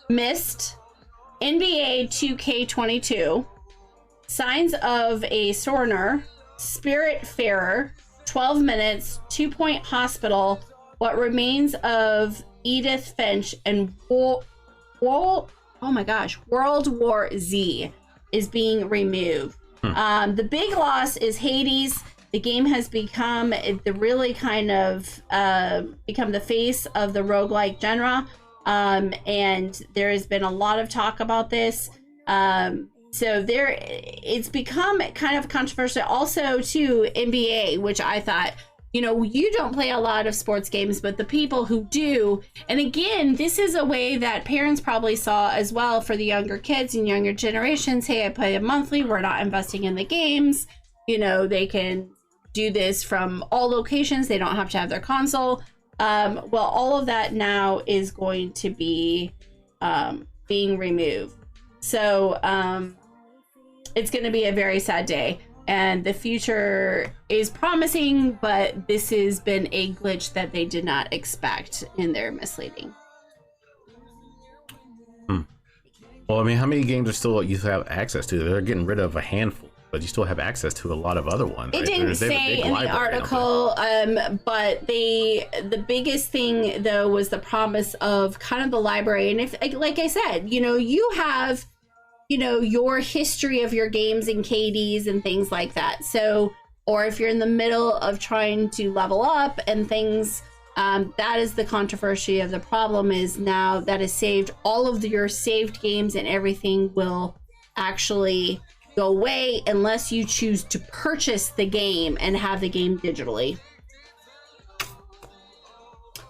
Myst, NBA 2K22, Signs of a Sojourner, Spiritfarer, 12 Minutes, 2 Point Hospital, What Remains of Edith Finch, and World War Z is being removed. The big loss is Hades. The game has become the face of the roguelike genre, and there has been a lot of talk about this. So it's become kind of controversial. Also, too, NBA, which I thought, you know, you don't play a lot of sports games, but the people who do, and again, this is a way that parents probably saw as well for the younger kids and younger generations. Hey, I play it monthly. We're not investing in the games. You know, they can do this from all locations. They don't have to have their console. Well, all of that now is going to be being removed. So it's going to be a very sad day. And the future is promising, but this has been a glitch that they did not expect in their misleading. Well, I mean, how many games are still you have access to? They're getting rid of a handful, but you still have access to a lot of other ones. It didn't say in the article, but the biggest thing though was the promise of kind of the library. And if, like I said, you have, your history of your games and KDs and things like that. So, or if you're in the middle of trying to level up and things, that is the controversy of the problem, is now that is saved, all of your saved games and everything will actually go away unless you choose to purchase the game and have the game digitally.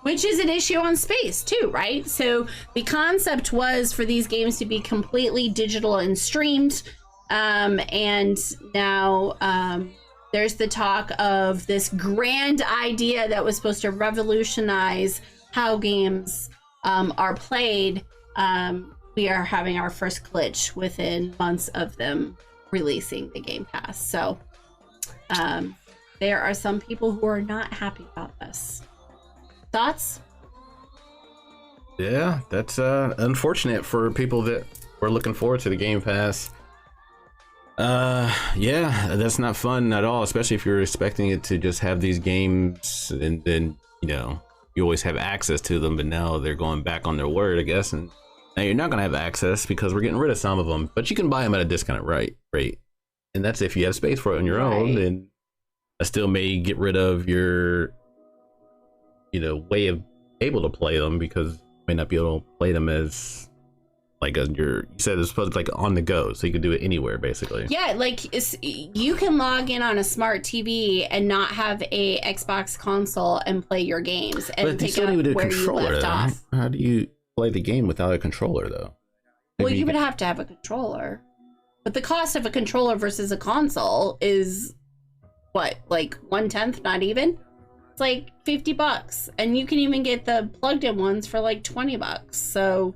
Which is an issue on space too, right? So the concept was for these games to be completely digital and streamed. And now there's the talk of this grand idea that was supposed to revolutionize how games are played. We are having our first glitch within months of them releasing the Game Pass. So there are some people who are not happy about this. Thoughts? Yeah, that's unfortunate for people that were looking forward to the Game Pass. Yeah, that's not fun at all, especially if you're expecting it to just have these games and then, you always have access to them, but now they're going back on their word, I guess, and now you're not going to have access because we're getting rid of some of them, but you can buy them at a discounted rate. And that's if you have space for it on your own, and I still may get rid of your way of able to play them because you may not be able to play them as like you said it's supposed to be like on the go, so you can do it anywhere basically. Yeah, like you can log in on a smart TV and not have a Xbox console and play your games and pick up where you left off. How do you play the game without a controller though? Well, you would have to have a controller, but the cost of a controller versus a console is what, like 1/10, not even. It's like $50, and you can even get the plugged-in ones for like $20. So,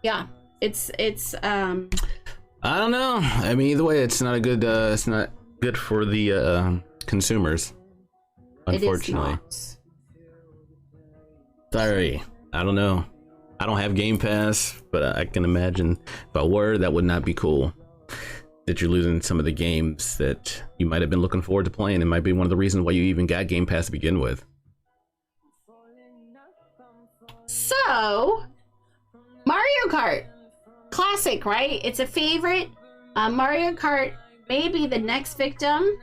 yeah, it's. I don't know. I mean, either way, it's not a good. It's not good for the consumers. Unfortunately. It is not. Sorry, I don't know. I don't have Game Pass, but I can imagine if I were, that would not be cool. That you're losing some of the games that you might have been looking forward to playing. It might be one of the reasons why you even got Game Pass to begin with. So, Mario Kart. Classic, right? It's a favorite. Mario Kart may be the next victim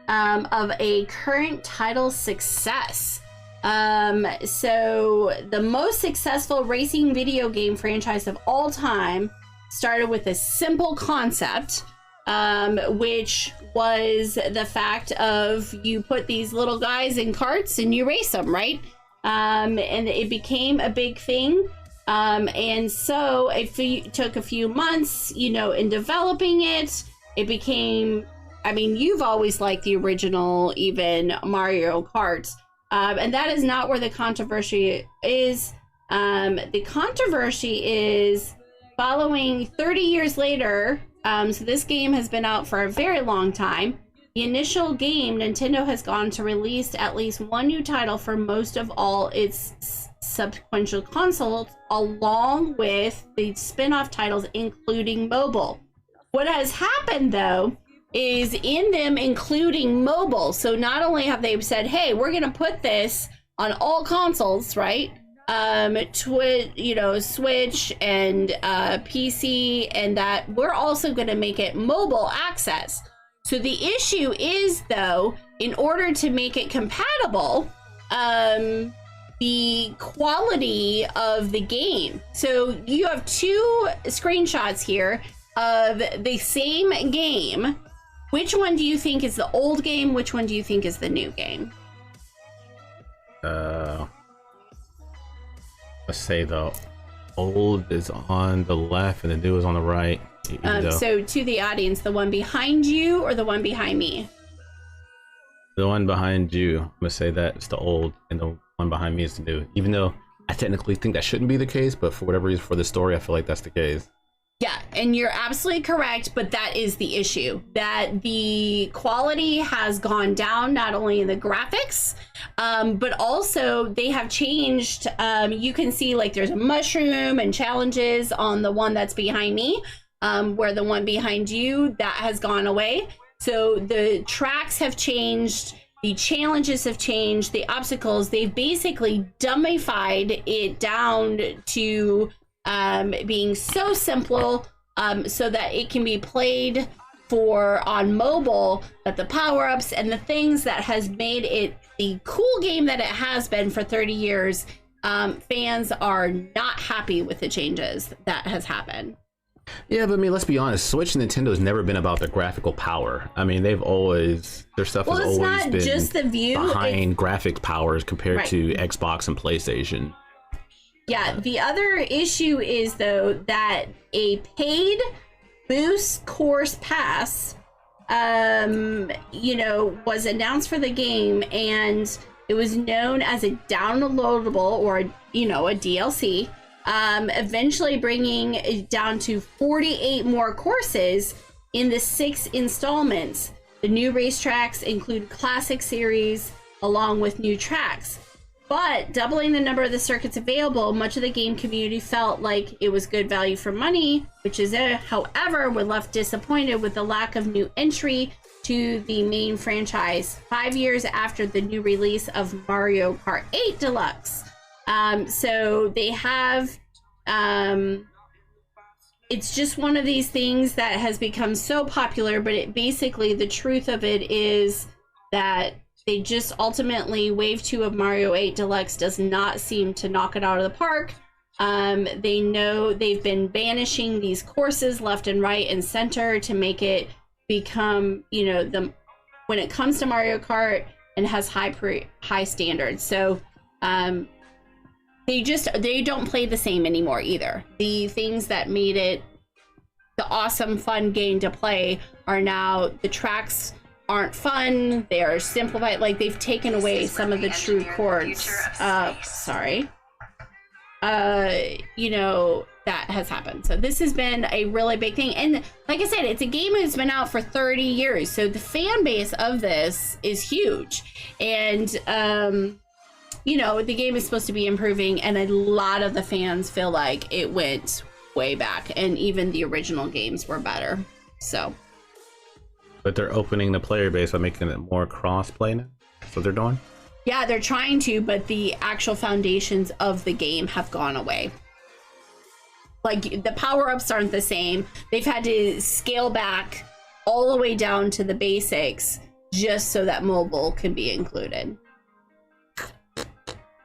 of a current title success. So, the most successful racing video game franchise of all time started with a simple concept, which was the fact of you put these little guys in carts and you race them, right? And it became a big thing. And so it took a few months, in developing it. It became, you've always liked the original, even Mario Kart. And that is not where the controversy is. The controversy is following 30 years later. So this game has been out for a very long time. The initial game, Nintendo has gone to release at least one new title for most of all its subsequent consoles, along with the spin-off titles, including mobile. What has happened, though, is in them including mobile. So not only have they said, hey, we're going to put this on all consoles, right? Switch and PC, and that we're also going to make it mobile access. So the issue is, though, in order to make it compatible, the quality of the game. So you have two screenshots here of the same game. Which one do you think is the old game? Which one do you think is the new game? Let's say the old is on the left and the new is on the right. So to the audience, the one behind you or the one behind me? The one behind you, I'm gonna say that it's the old, and the one behind me is the new. Even though I technically think that shouldn't be the case, but for whatever reason, for the story, I feel like that's the case. Yeah, and you're absolutely correct, but that is the issue. That the quality has gone down, not only in the graphics, but also they have changed. You can see like there's a mushroom and challenges on the one that's behind me, where the one behind you, that has gone away. So the tracks have changed, the challenges have changed, the obstacles, they've basically dummified it down to being so simple, so that it can be played on mobile, that the power-ups and the things that has made it the cool game that it has been for 30 years, fans are not happy with the changes that has happened. Yeah, but I mean, let's be honest. Switch and Nintendo has never been about the graphical power. I mean, their stuff has always been just the view, behind graphics powers compared to Xbox and PlayStation. Yeah, the other issue is, though, that a paid boost course pass, was announced for the game, and it was known as a downloadable or, a DLC, eventually bringing it down to 48 more courses in the 6 installments. The new racetracks include classic series along with new tracks. But doubling the number of the circuits available, much of the game community felt like it was good value for money, which is it. However, we're left disappointed with the lack of new entry to the main franchise 5 years after the new release of Mario Kart 8 Deluxe. So they have, it's just one of these things that has become so popular, but basically the truth of it is that they just ultimately, Wave 2 of Mario 8 Deluxe does not seem to knock it out of the park. They know they've been banishing these courses left and right and center to make it become, when it comes to Mario Kart, and has high standards. So they don't play the same anymore either. The things that made it the awesome, fun game to play are now, the tracks aren't fun, they are simplified, like they've taken away some of the true chords. That has happened. So this has been a really big thing, and like I said, it's a game that's been out for 30 years, so the fan base of this is huge, and the game is supposed to be improving, and a lot of the fans feel like it went way back, and even the original games were better. So but they're opening the player base by making it more cross-play now? That's what they're doing? Yeah, they're trying to, but the actual foundations of the game have gone away. Like, the power-ups aren't the same. They've had to scale back all the way down to the basics just so that mobile can be included.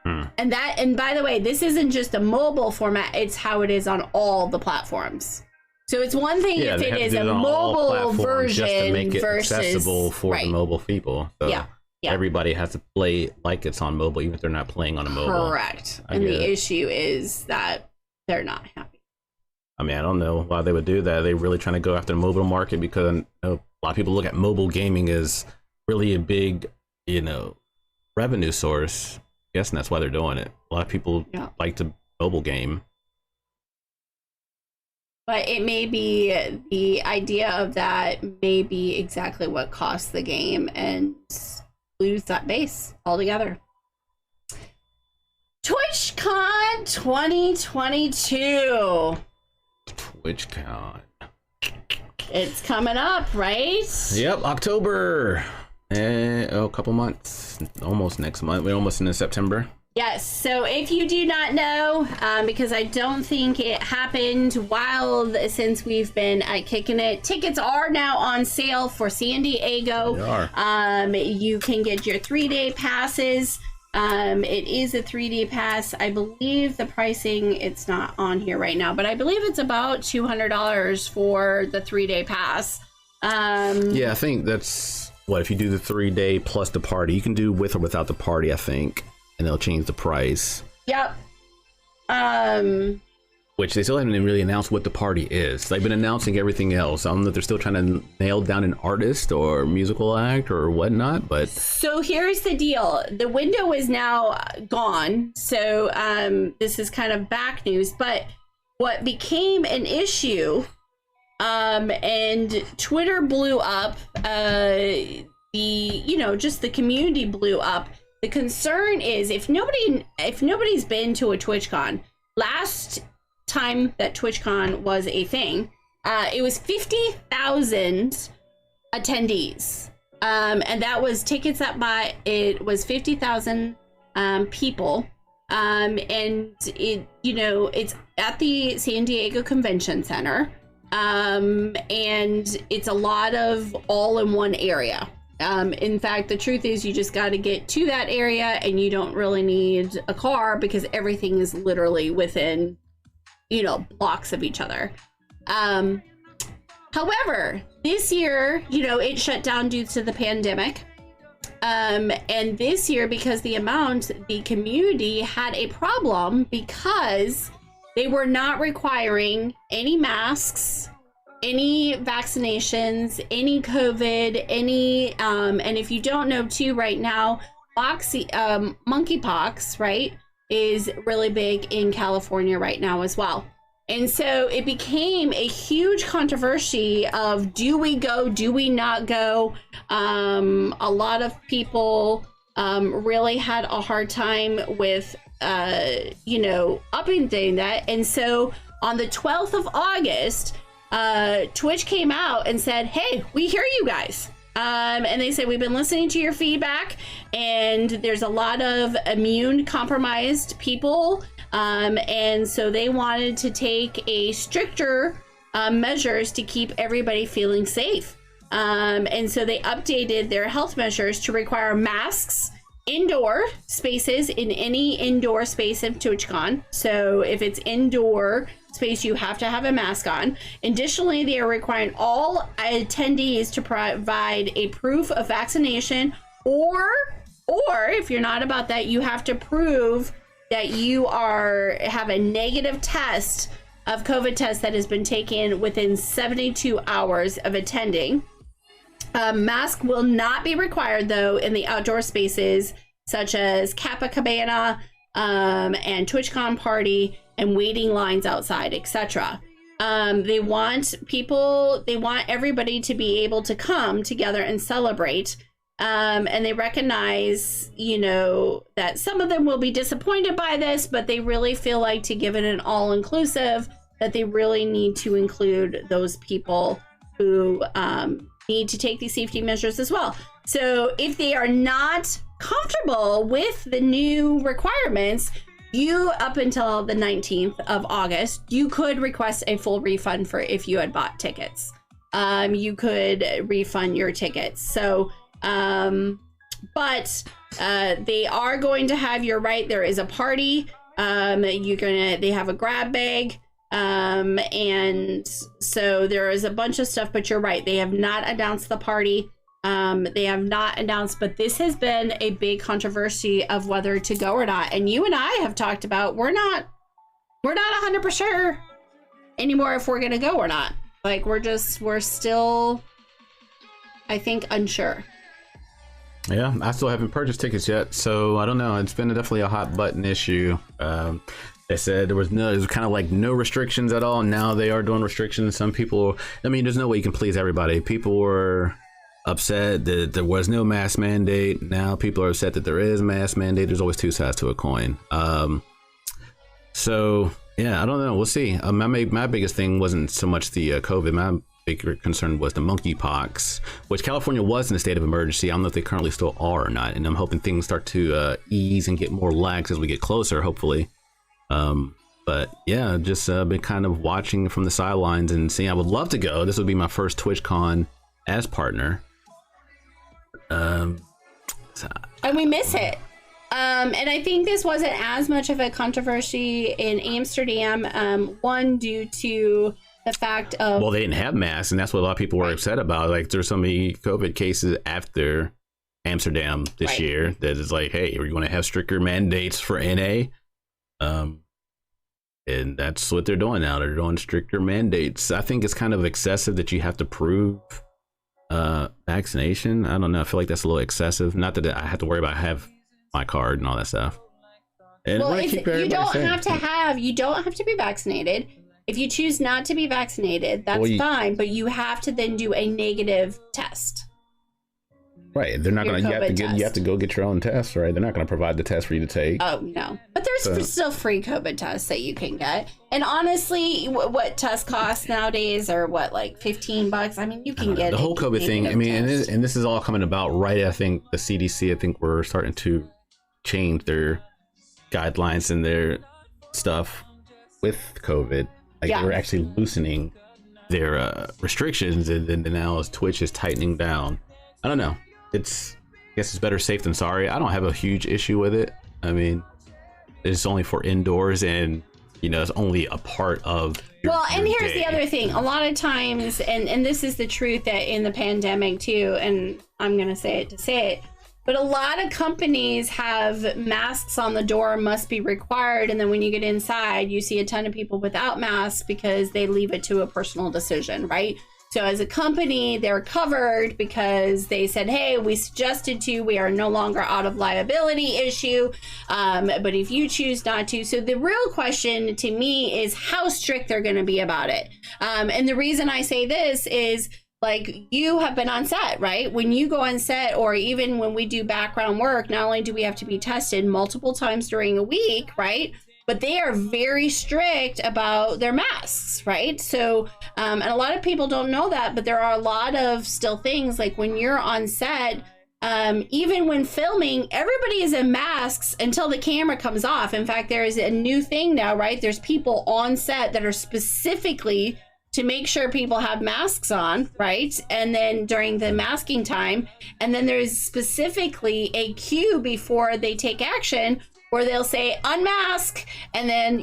And by the way, this isn't just a mobile format, it's how it is on all the platforms. So it's one thing if it is a mobile version just to make it versus accessible for the mobile people. So yeah. Everybody has to play like it's on mobile, even if they're not playing on a mobile. Correct. And the issue is that they're not happy. I mean, I don't know why they would do that. They're really trying to go after the mobile market, because a lot of people look at mobile gaming as really a big, revenue source. I'm guessing that's why they're doing it. A lot of people like to mobile game. But it may be, the idea of that may be exactly what cost the game and lose that base altogether. TwitchCon 2022. TwitchCon. It's coming up, right? Yep, October. A couple months. Almost next month. We're almost into September. Yes, so if you do not know, because I don't think it happened since we've been kicking it, tickets are now on sale for San Diego. They are. You can get your 3-day passes. It is a 3-day pass. I believe the pricing, it's not on here right now, but I believe it's about $200 for the 3-day pass. Yeah, I think that's if you do the 3-day plus the party. You can do with or without the party, I think. And they'll change the price. Yep. What which they still haven't really announced what the party is. They've been announcing everything else. I don't know if they're still trying to nail down an artist or musical act or whatnot, but... So here's the deal. The window is now gone. So this is kind of back news, but what became an issue, and Twitter blew up, just the community blew up. The concern is if nobody's been to a TwitchCon, last time that TwitchCon was a thing, it was 50,000 attendees, and that was tickets that buy. It was 50,000 people, and it's at the San Diego Convention Center, and it's a lot of all in one area. In fact, the truth is you just got to get to that area and you don't really need a car because everything is literally within, blocks of each other. However, this year, it shut down due to the pandemic. And this year, because the community had a problem because they were not requiring any masks, any vaccinations, any COVID, and if you don't know too, right now, monkeypox, right, is really big in California right now as well. And so it became a huge controversy of do we go, do we not go? A lot of people really had a hard time with, updating that. And so on the 12th of August, Twitch came out and said, hey, we hear you guys. And they said, we've been listening to your feedback and there's a lot of immune compromised people. And so they wanted to take a stricter measures to keep everybody feeling safe. And so they updated their health measures to require masks, indoor spaces in any indoor space of TwitchCon. So if it's indoor space, you have to have a mask on. Additionally, they are requiring all attendees to provide a proof of vaccination, or if you're not about that, you have to prove that you have a negative test of COVID test that has been taken within 72 hours of attending. Mask will not be required though in the outdoor spaces such as Kappa Cabana and TwitchCon Party and waiting lines outside, etc. They want everybody to be able to come together and celebrate. And they recognize, that some of them will be disappointed by this, but they really feel like to give it an all-inclusive, that they really need to include those people who need to take these safety measures as well. So if they are not comfortable with the new requirements, you, up until the 19th of August, you could request a full refund for if you had bought tickets. You could refund your tickets. So, but they are going to have, you're right, there is a party. They have a grab bag. And so there is a bunch of stuff, but you're right, they have not announced the party. They have not announced, but this has been a big controversy of whether to go or not. And you and I have talked about we're not 100% sure anymore if we're gonna go or not. Like we're still, I think, unsure. Yeah, I still haven't purchased tickets yet, so I don't know. It's been definitely a hot button issue. They said there was kind of like no restrictions at all. Now they are doing restrictions. Some people, there's no way you can please everybody. People were upset that there was no mask mandate. Now people are upset that there is mask mandate. There's always two sides to a coin. So yeah, I don't know. We'll see. My biggest thing wasn't so much the COVID. My bigger concern was the monkeypox, which California was in a state of emergency. I don't know if they currently still are or not. And I'm hoping things start to ease and get more lax as we get closer, hopefully. But yeah, just been kind of watching from the sidelines and seeing. I would love to go. This would be my first TwitchCon as partner. And we miss it. And I think this wasn't as much of a controversy in Amsterdam. One, due to the fact of, well, they didn't have masks, and that's what a lot of people were upset about. Like, there's so many COVID cases after Amsterdam this year that is like, hey, are you going to have stricter mandates for NA? And that's what they're doing now. They're doing stricter mandates. I think it's kind of excessive that you have to prove vaccination. I don't know. I feel like that's a little excessive. Not that I have to worry about have my card and all that stuff. And well, you don't have to be vaccinated. If you choose not to be vaccinated, that's fine, but you have to then do a negative test. Right. They're not going to, you have to go get your own test, right? They're not going to provide the test for you to take. Oh, no. But there's still free COVID tests that you can get. And honestly, what tests cost nowadays are what, like $15? I mean, you can get the whole COVID thing. I mean, and this is all coming about right. I think the CDC, I think we're starting to change their guidelines and their stuff with COVID. Like we're actually loosening their restrictions, and then now Twitch is tightening down. I don't know. I guess it's better safe than sorry. I don't have a huge issue with it. I mean, it's only for indoors, and it's only a part of your here's day. the other thing. A lot of times, and this is the truth that in the pandemic too, and I'm gonna say it to say it, but a lot of companies have masks on the door, must be required, and then when you get inside, you see a ton of people without masks because they leave it to a personal decision, right? So as a company, they're covered because they said, hey, we suggested to, we are no longer out of liability issue. But if you choose not to, so the real question to me is how strict they're going to be about it. And the reason I say this is, like, you have been on set, right? When you go on set, or even when we do background work, not only do we have to be tested multiple times during a week, right? But they are very strict about their masks, right? So, and a lot of people don't know that, but there are a lot of still things, like when you're on set, even when filming, everybody is in masks until the camera comes off. In fact, there is a new thing now, right? There's people on set that are specifically to make sure people have masks on, right? And then during the masking time, and then there's specifically a cue before they take action where they'll say unmask, and then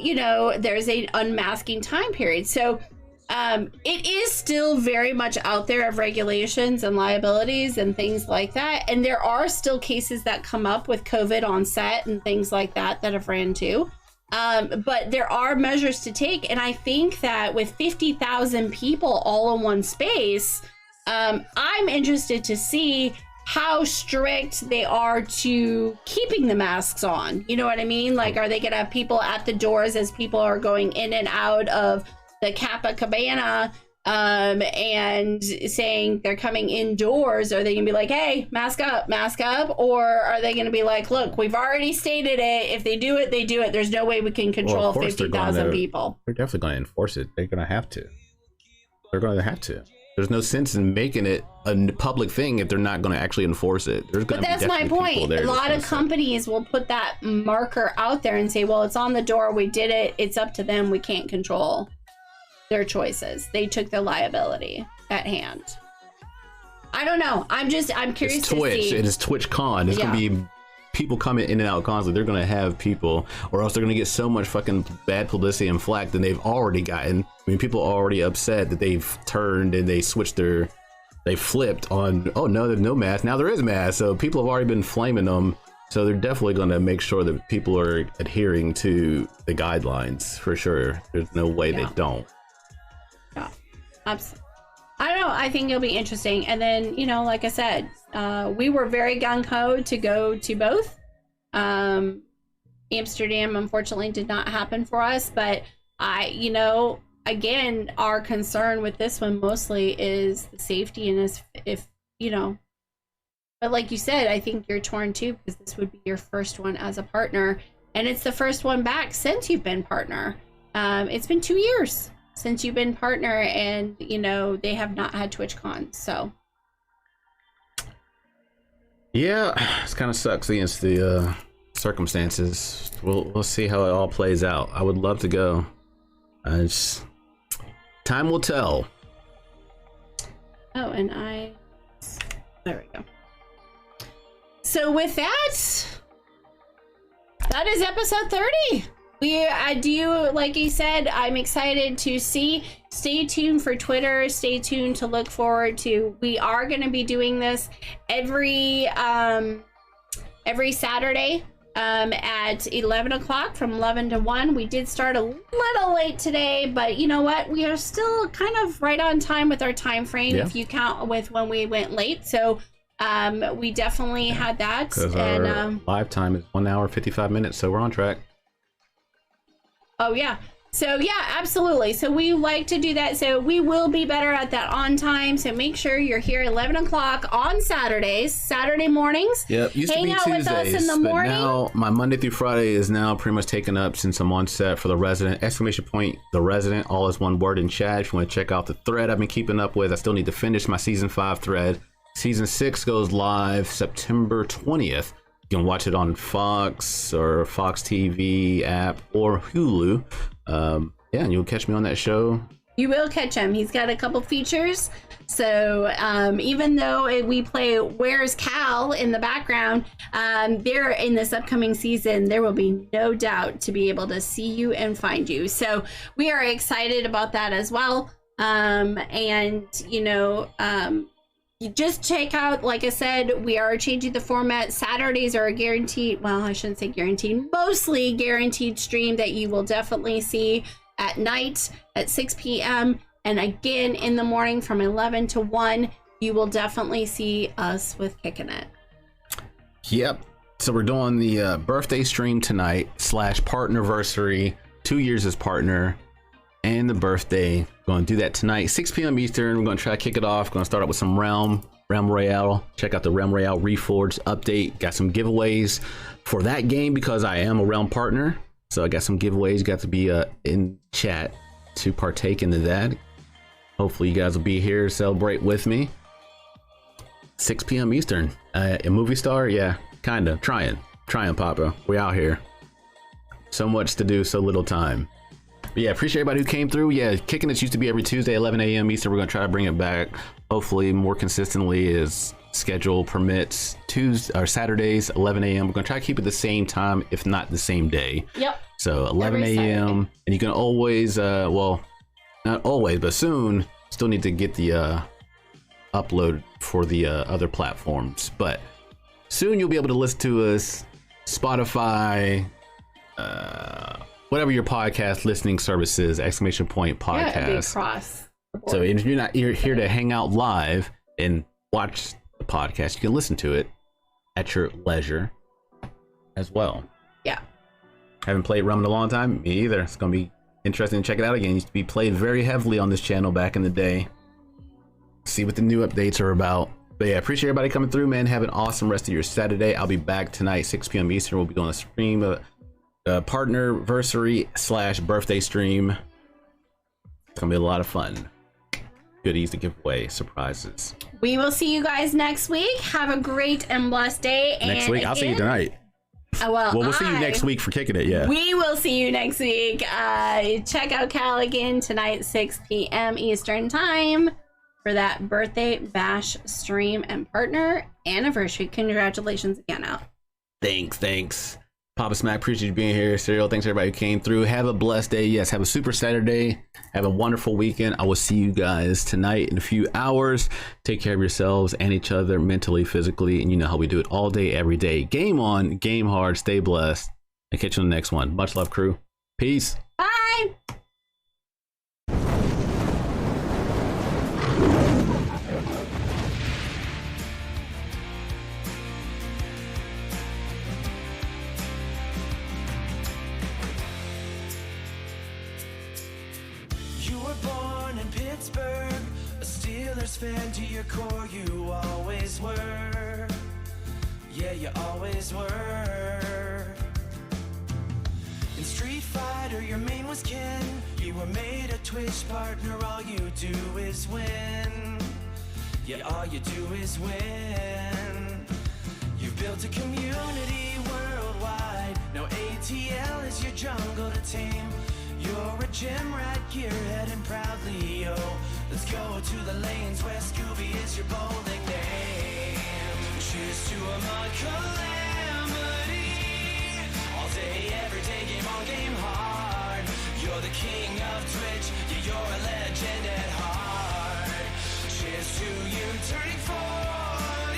there's a unmasking time period. So it is still very much out there of regulations and liabilities and things like that, and there are still cases that come up with COVID on set and things like that have ran too. But there are measures to take, and I think that with 50,000 people all in one space, I'm interested to see how strict they are to keeping the masks on. You know what I mean? Like, are they gonna have people at the doors as people are going in and out of the Kappa Cabana and saying they're coming indoors? Are they gonna be like, hey, mask up? Or are they gonna be like, look, we've already stated it, if they do it, they do it, there's no way we can control 50,000 people? They're definitely gonna enforce it. They're gonna have to. There's no sense in making it a public thing if they're not going to actually enforce it. But that's my point. A lot of companies will put that marker out there and say, well, it's on the door, we did it, it's up to them, we can't control their choices. They took the liability at hand. I don't know. I'm curious to see. It is TwitchCon. There's going to be people coming in and out constantly. They're going to have people, or else they're going to get so much fucking bad publicity and flack than they've already gotten. I mean, people are already upset that they've turned and they flipped on, oh no, there's no mask, now there is mask. So people have already been flaming them. So they're definitely going to make sure that people are adhering to the guidelines for sure. There's no way they don't. Yeah, absolutely. I don't know. I think it'll be interesting. And then, like I said, we were very gung-ho to go to both. Amsterdam, unfortunately, did not happen for us. But again, our concern with this one mostly is the safety, and but like you said, I think you're torn too, because this would be your first one as a partner, and it's the first one back since you've been partner. It's been 2 years since you've been partner, and they have not had TwitchCon, so yeah, it kind of sucks against the circumstances. We'll see how it all plays out. I would love to go. Time will tell. Oh, and there we go. So with that is episode 30. I do, like you said, I'm excited to see. Stay tuned for Twitter. Stay tuned to look forward to. We are going to be doing this every Saturday. at 11 o'clock from 11 to 1. We did start a little late today, but you know what? We are still kind of right on time with our time frame if you count with when we went late. So we definitely had that. Because our live time is 1 hour 55 minutes, so we're on track. Oh yeah. So yeah, absolutely. So we like to do that. So we will be better at that on time. So make sure you're here at 11 o'clock on Saturdays, Saturday mornings. Yep, used Hang to be out Tuesdays, with us in the but morning. now my Monday through Friday is now pretty much taken up since I'm on set for The Resident. Exclamation point, The Resident, all is one word in chat. If you want to check out the thread I've been keeping up with, I still need to finish my season 5 thread. Season 6 goes live September 20th. You can watch it on Fox or Fox TV app or Hulu. Yeah, and you'll catch me on that show. You will catch him. He's got a couple features. So even though we play Where's Cal in the background, there in this upcoming season, there will be no doubt to be able to see you and find you. So we are excited about that as well. And, you know, you just check out, like I said, we are changing the format. Saturdays are a guaranteed, well, I shouldn't say guaranteed, mostly guaranteed stream that you will definitely see at night at 6 p.m. And again, in the morning from 11 to 1, you will definitely see us with Kicking It. Yep. So we're doing the birthday stream tonight / partnerversary, 2 years as partner and the birthday. Going to do that tonight, 6 p.m. Eastern. We're going to try to kick it off. Going to start out with some Realm Royale. Check out the Realm Royale Reforged update. Got some giveaways for that game because I am a Realm partner. So I got some giveaways. Got to be in chat to partake into that. Hopefully you guys will be here to celebrate with me. 6 p.m. Eastern. A movie star? Yeah, kind of. Trying, Papa. We out here. So much to do, so little time. But yeah, appreciate everybody who came through. Yeah, Kicking It used to be every Tuesday, 11 a.m. Eastern. We're going to try to bring it back, hopefully more consistently as schedule permits. Tuesdays or Saturdays, 11 a.m. We're going to try to keep it the same time, if not the same day. Yep. So 11 a.m. And you can always, well, not always, but soon, still need to get the upload for the other platforms. But soon you'll be able to listen to us, Spotify, whatever your podcast listening service is, ! Podcast. Yeah, big cross. So if you're here to hang out live and watch the podcast, you can listen to it at your leisure as well. Yeah. Haven't played Rum in a long time. Me either. It's gonna be interesting to check it out again. It used to be played very heavily on this channel back in the day. See what the new updates are about. But yeah, appreciate everybody coming through, man. Have an awesome rest of your Saturday. I'll be back tonight, 6 p.m. Eastern. We'll be doing a stream, partnerversary / birthday stream. It's gonna be a lot of fun. Goodies to give away, surprises. We will see you guys next week. Have a great and blessed day. Next week, I'll see you tonight. We'll see you next week for Kicking It. Yeah, we will see you next week. Check out Cal again tonight, 6 p.m. Eastern time for that birthday bash stream and partner anniversary. Congratulations again, Al. Thanks. Papa Smack, appreciate you being here. Serial, thanks everybody who came through. Have a blessed day. Yes, have a super Saturday. Have a wonderful weekend. I will see you guys tonight in a few hours. Take care of yourselves and each other mentally, physically, and you know how we do it all day, every day. Game on, game hard, stay blessed, and catch you on the next one. Much love, crew. Peace. Bye. Fan to your core, you always were. Yeah, you always were. In Street Fighter, your main was Ken. You were made a Twitch partner, all you do is win. Yeah, all you do is win. You've built a community worldwide. Now ATL is your jungle to tame. You're a gym rat, gearhead, and proudly, yo. Let's go to the lanes where Scooby is your bowling name. Cheers to a mud calamity. All day, every day, game on, game hard. You're the king of Twitch, yeah, you're a legend at heart. Cheers to you turning 40.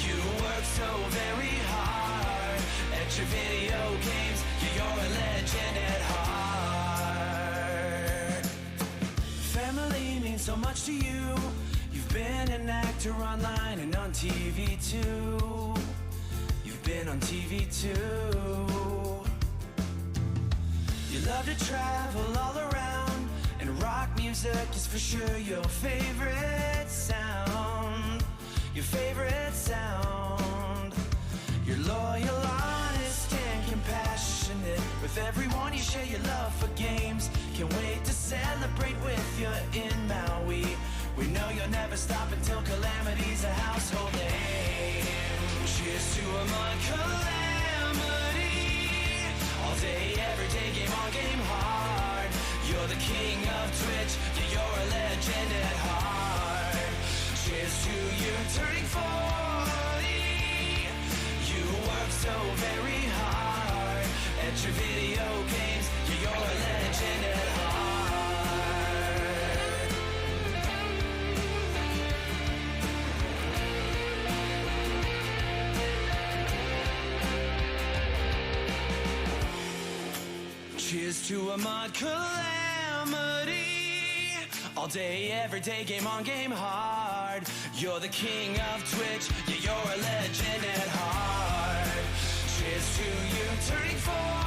You work so very hard. family means so much to you. You've been an actor online and on TV too. You've been on TV too. You love to travel all around, and rock music is for sure your favorite sound. Your favorite sound. You're loyal, honest, and compassionate. With everyone you share your love for games. Can't wait to celebrate with you in Maui. We know you'll never stop until calamity's a household name. Cheers to a month calamity. All day, every day, game on, game hard. You're the king of Twitch, yeah, you're a legend at heart. Cheers to you turning 40. You work so very hard at your video games, yeah, you're a legend at heart. Cheers to a mod calamity. All day, every day, game on, game hard. You're the king of Twitch, yeah, you're a legend at heart. Cheers to you turning 40.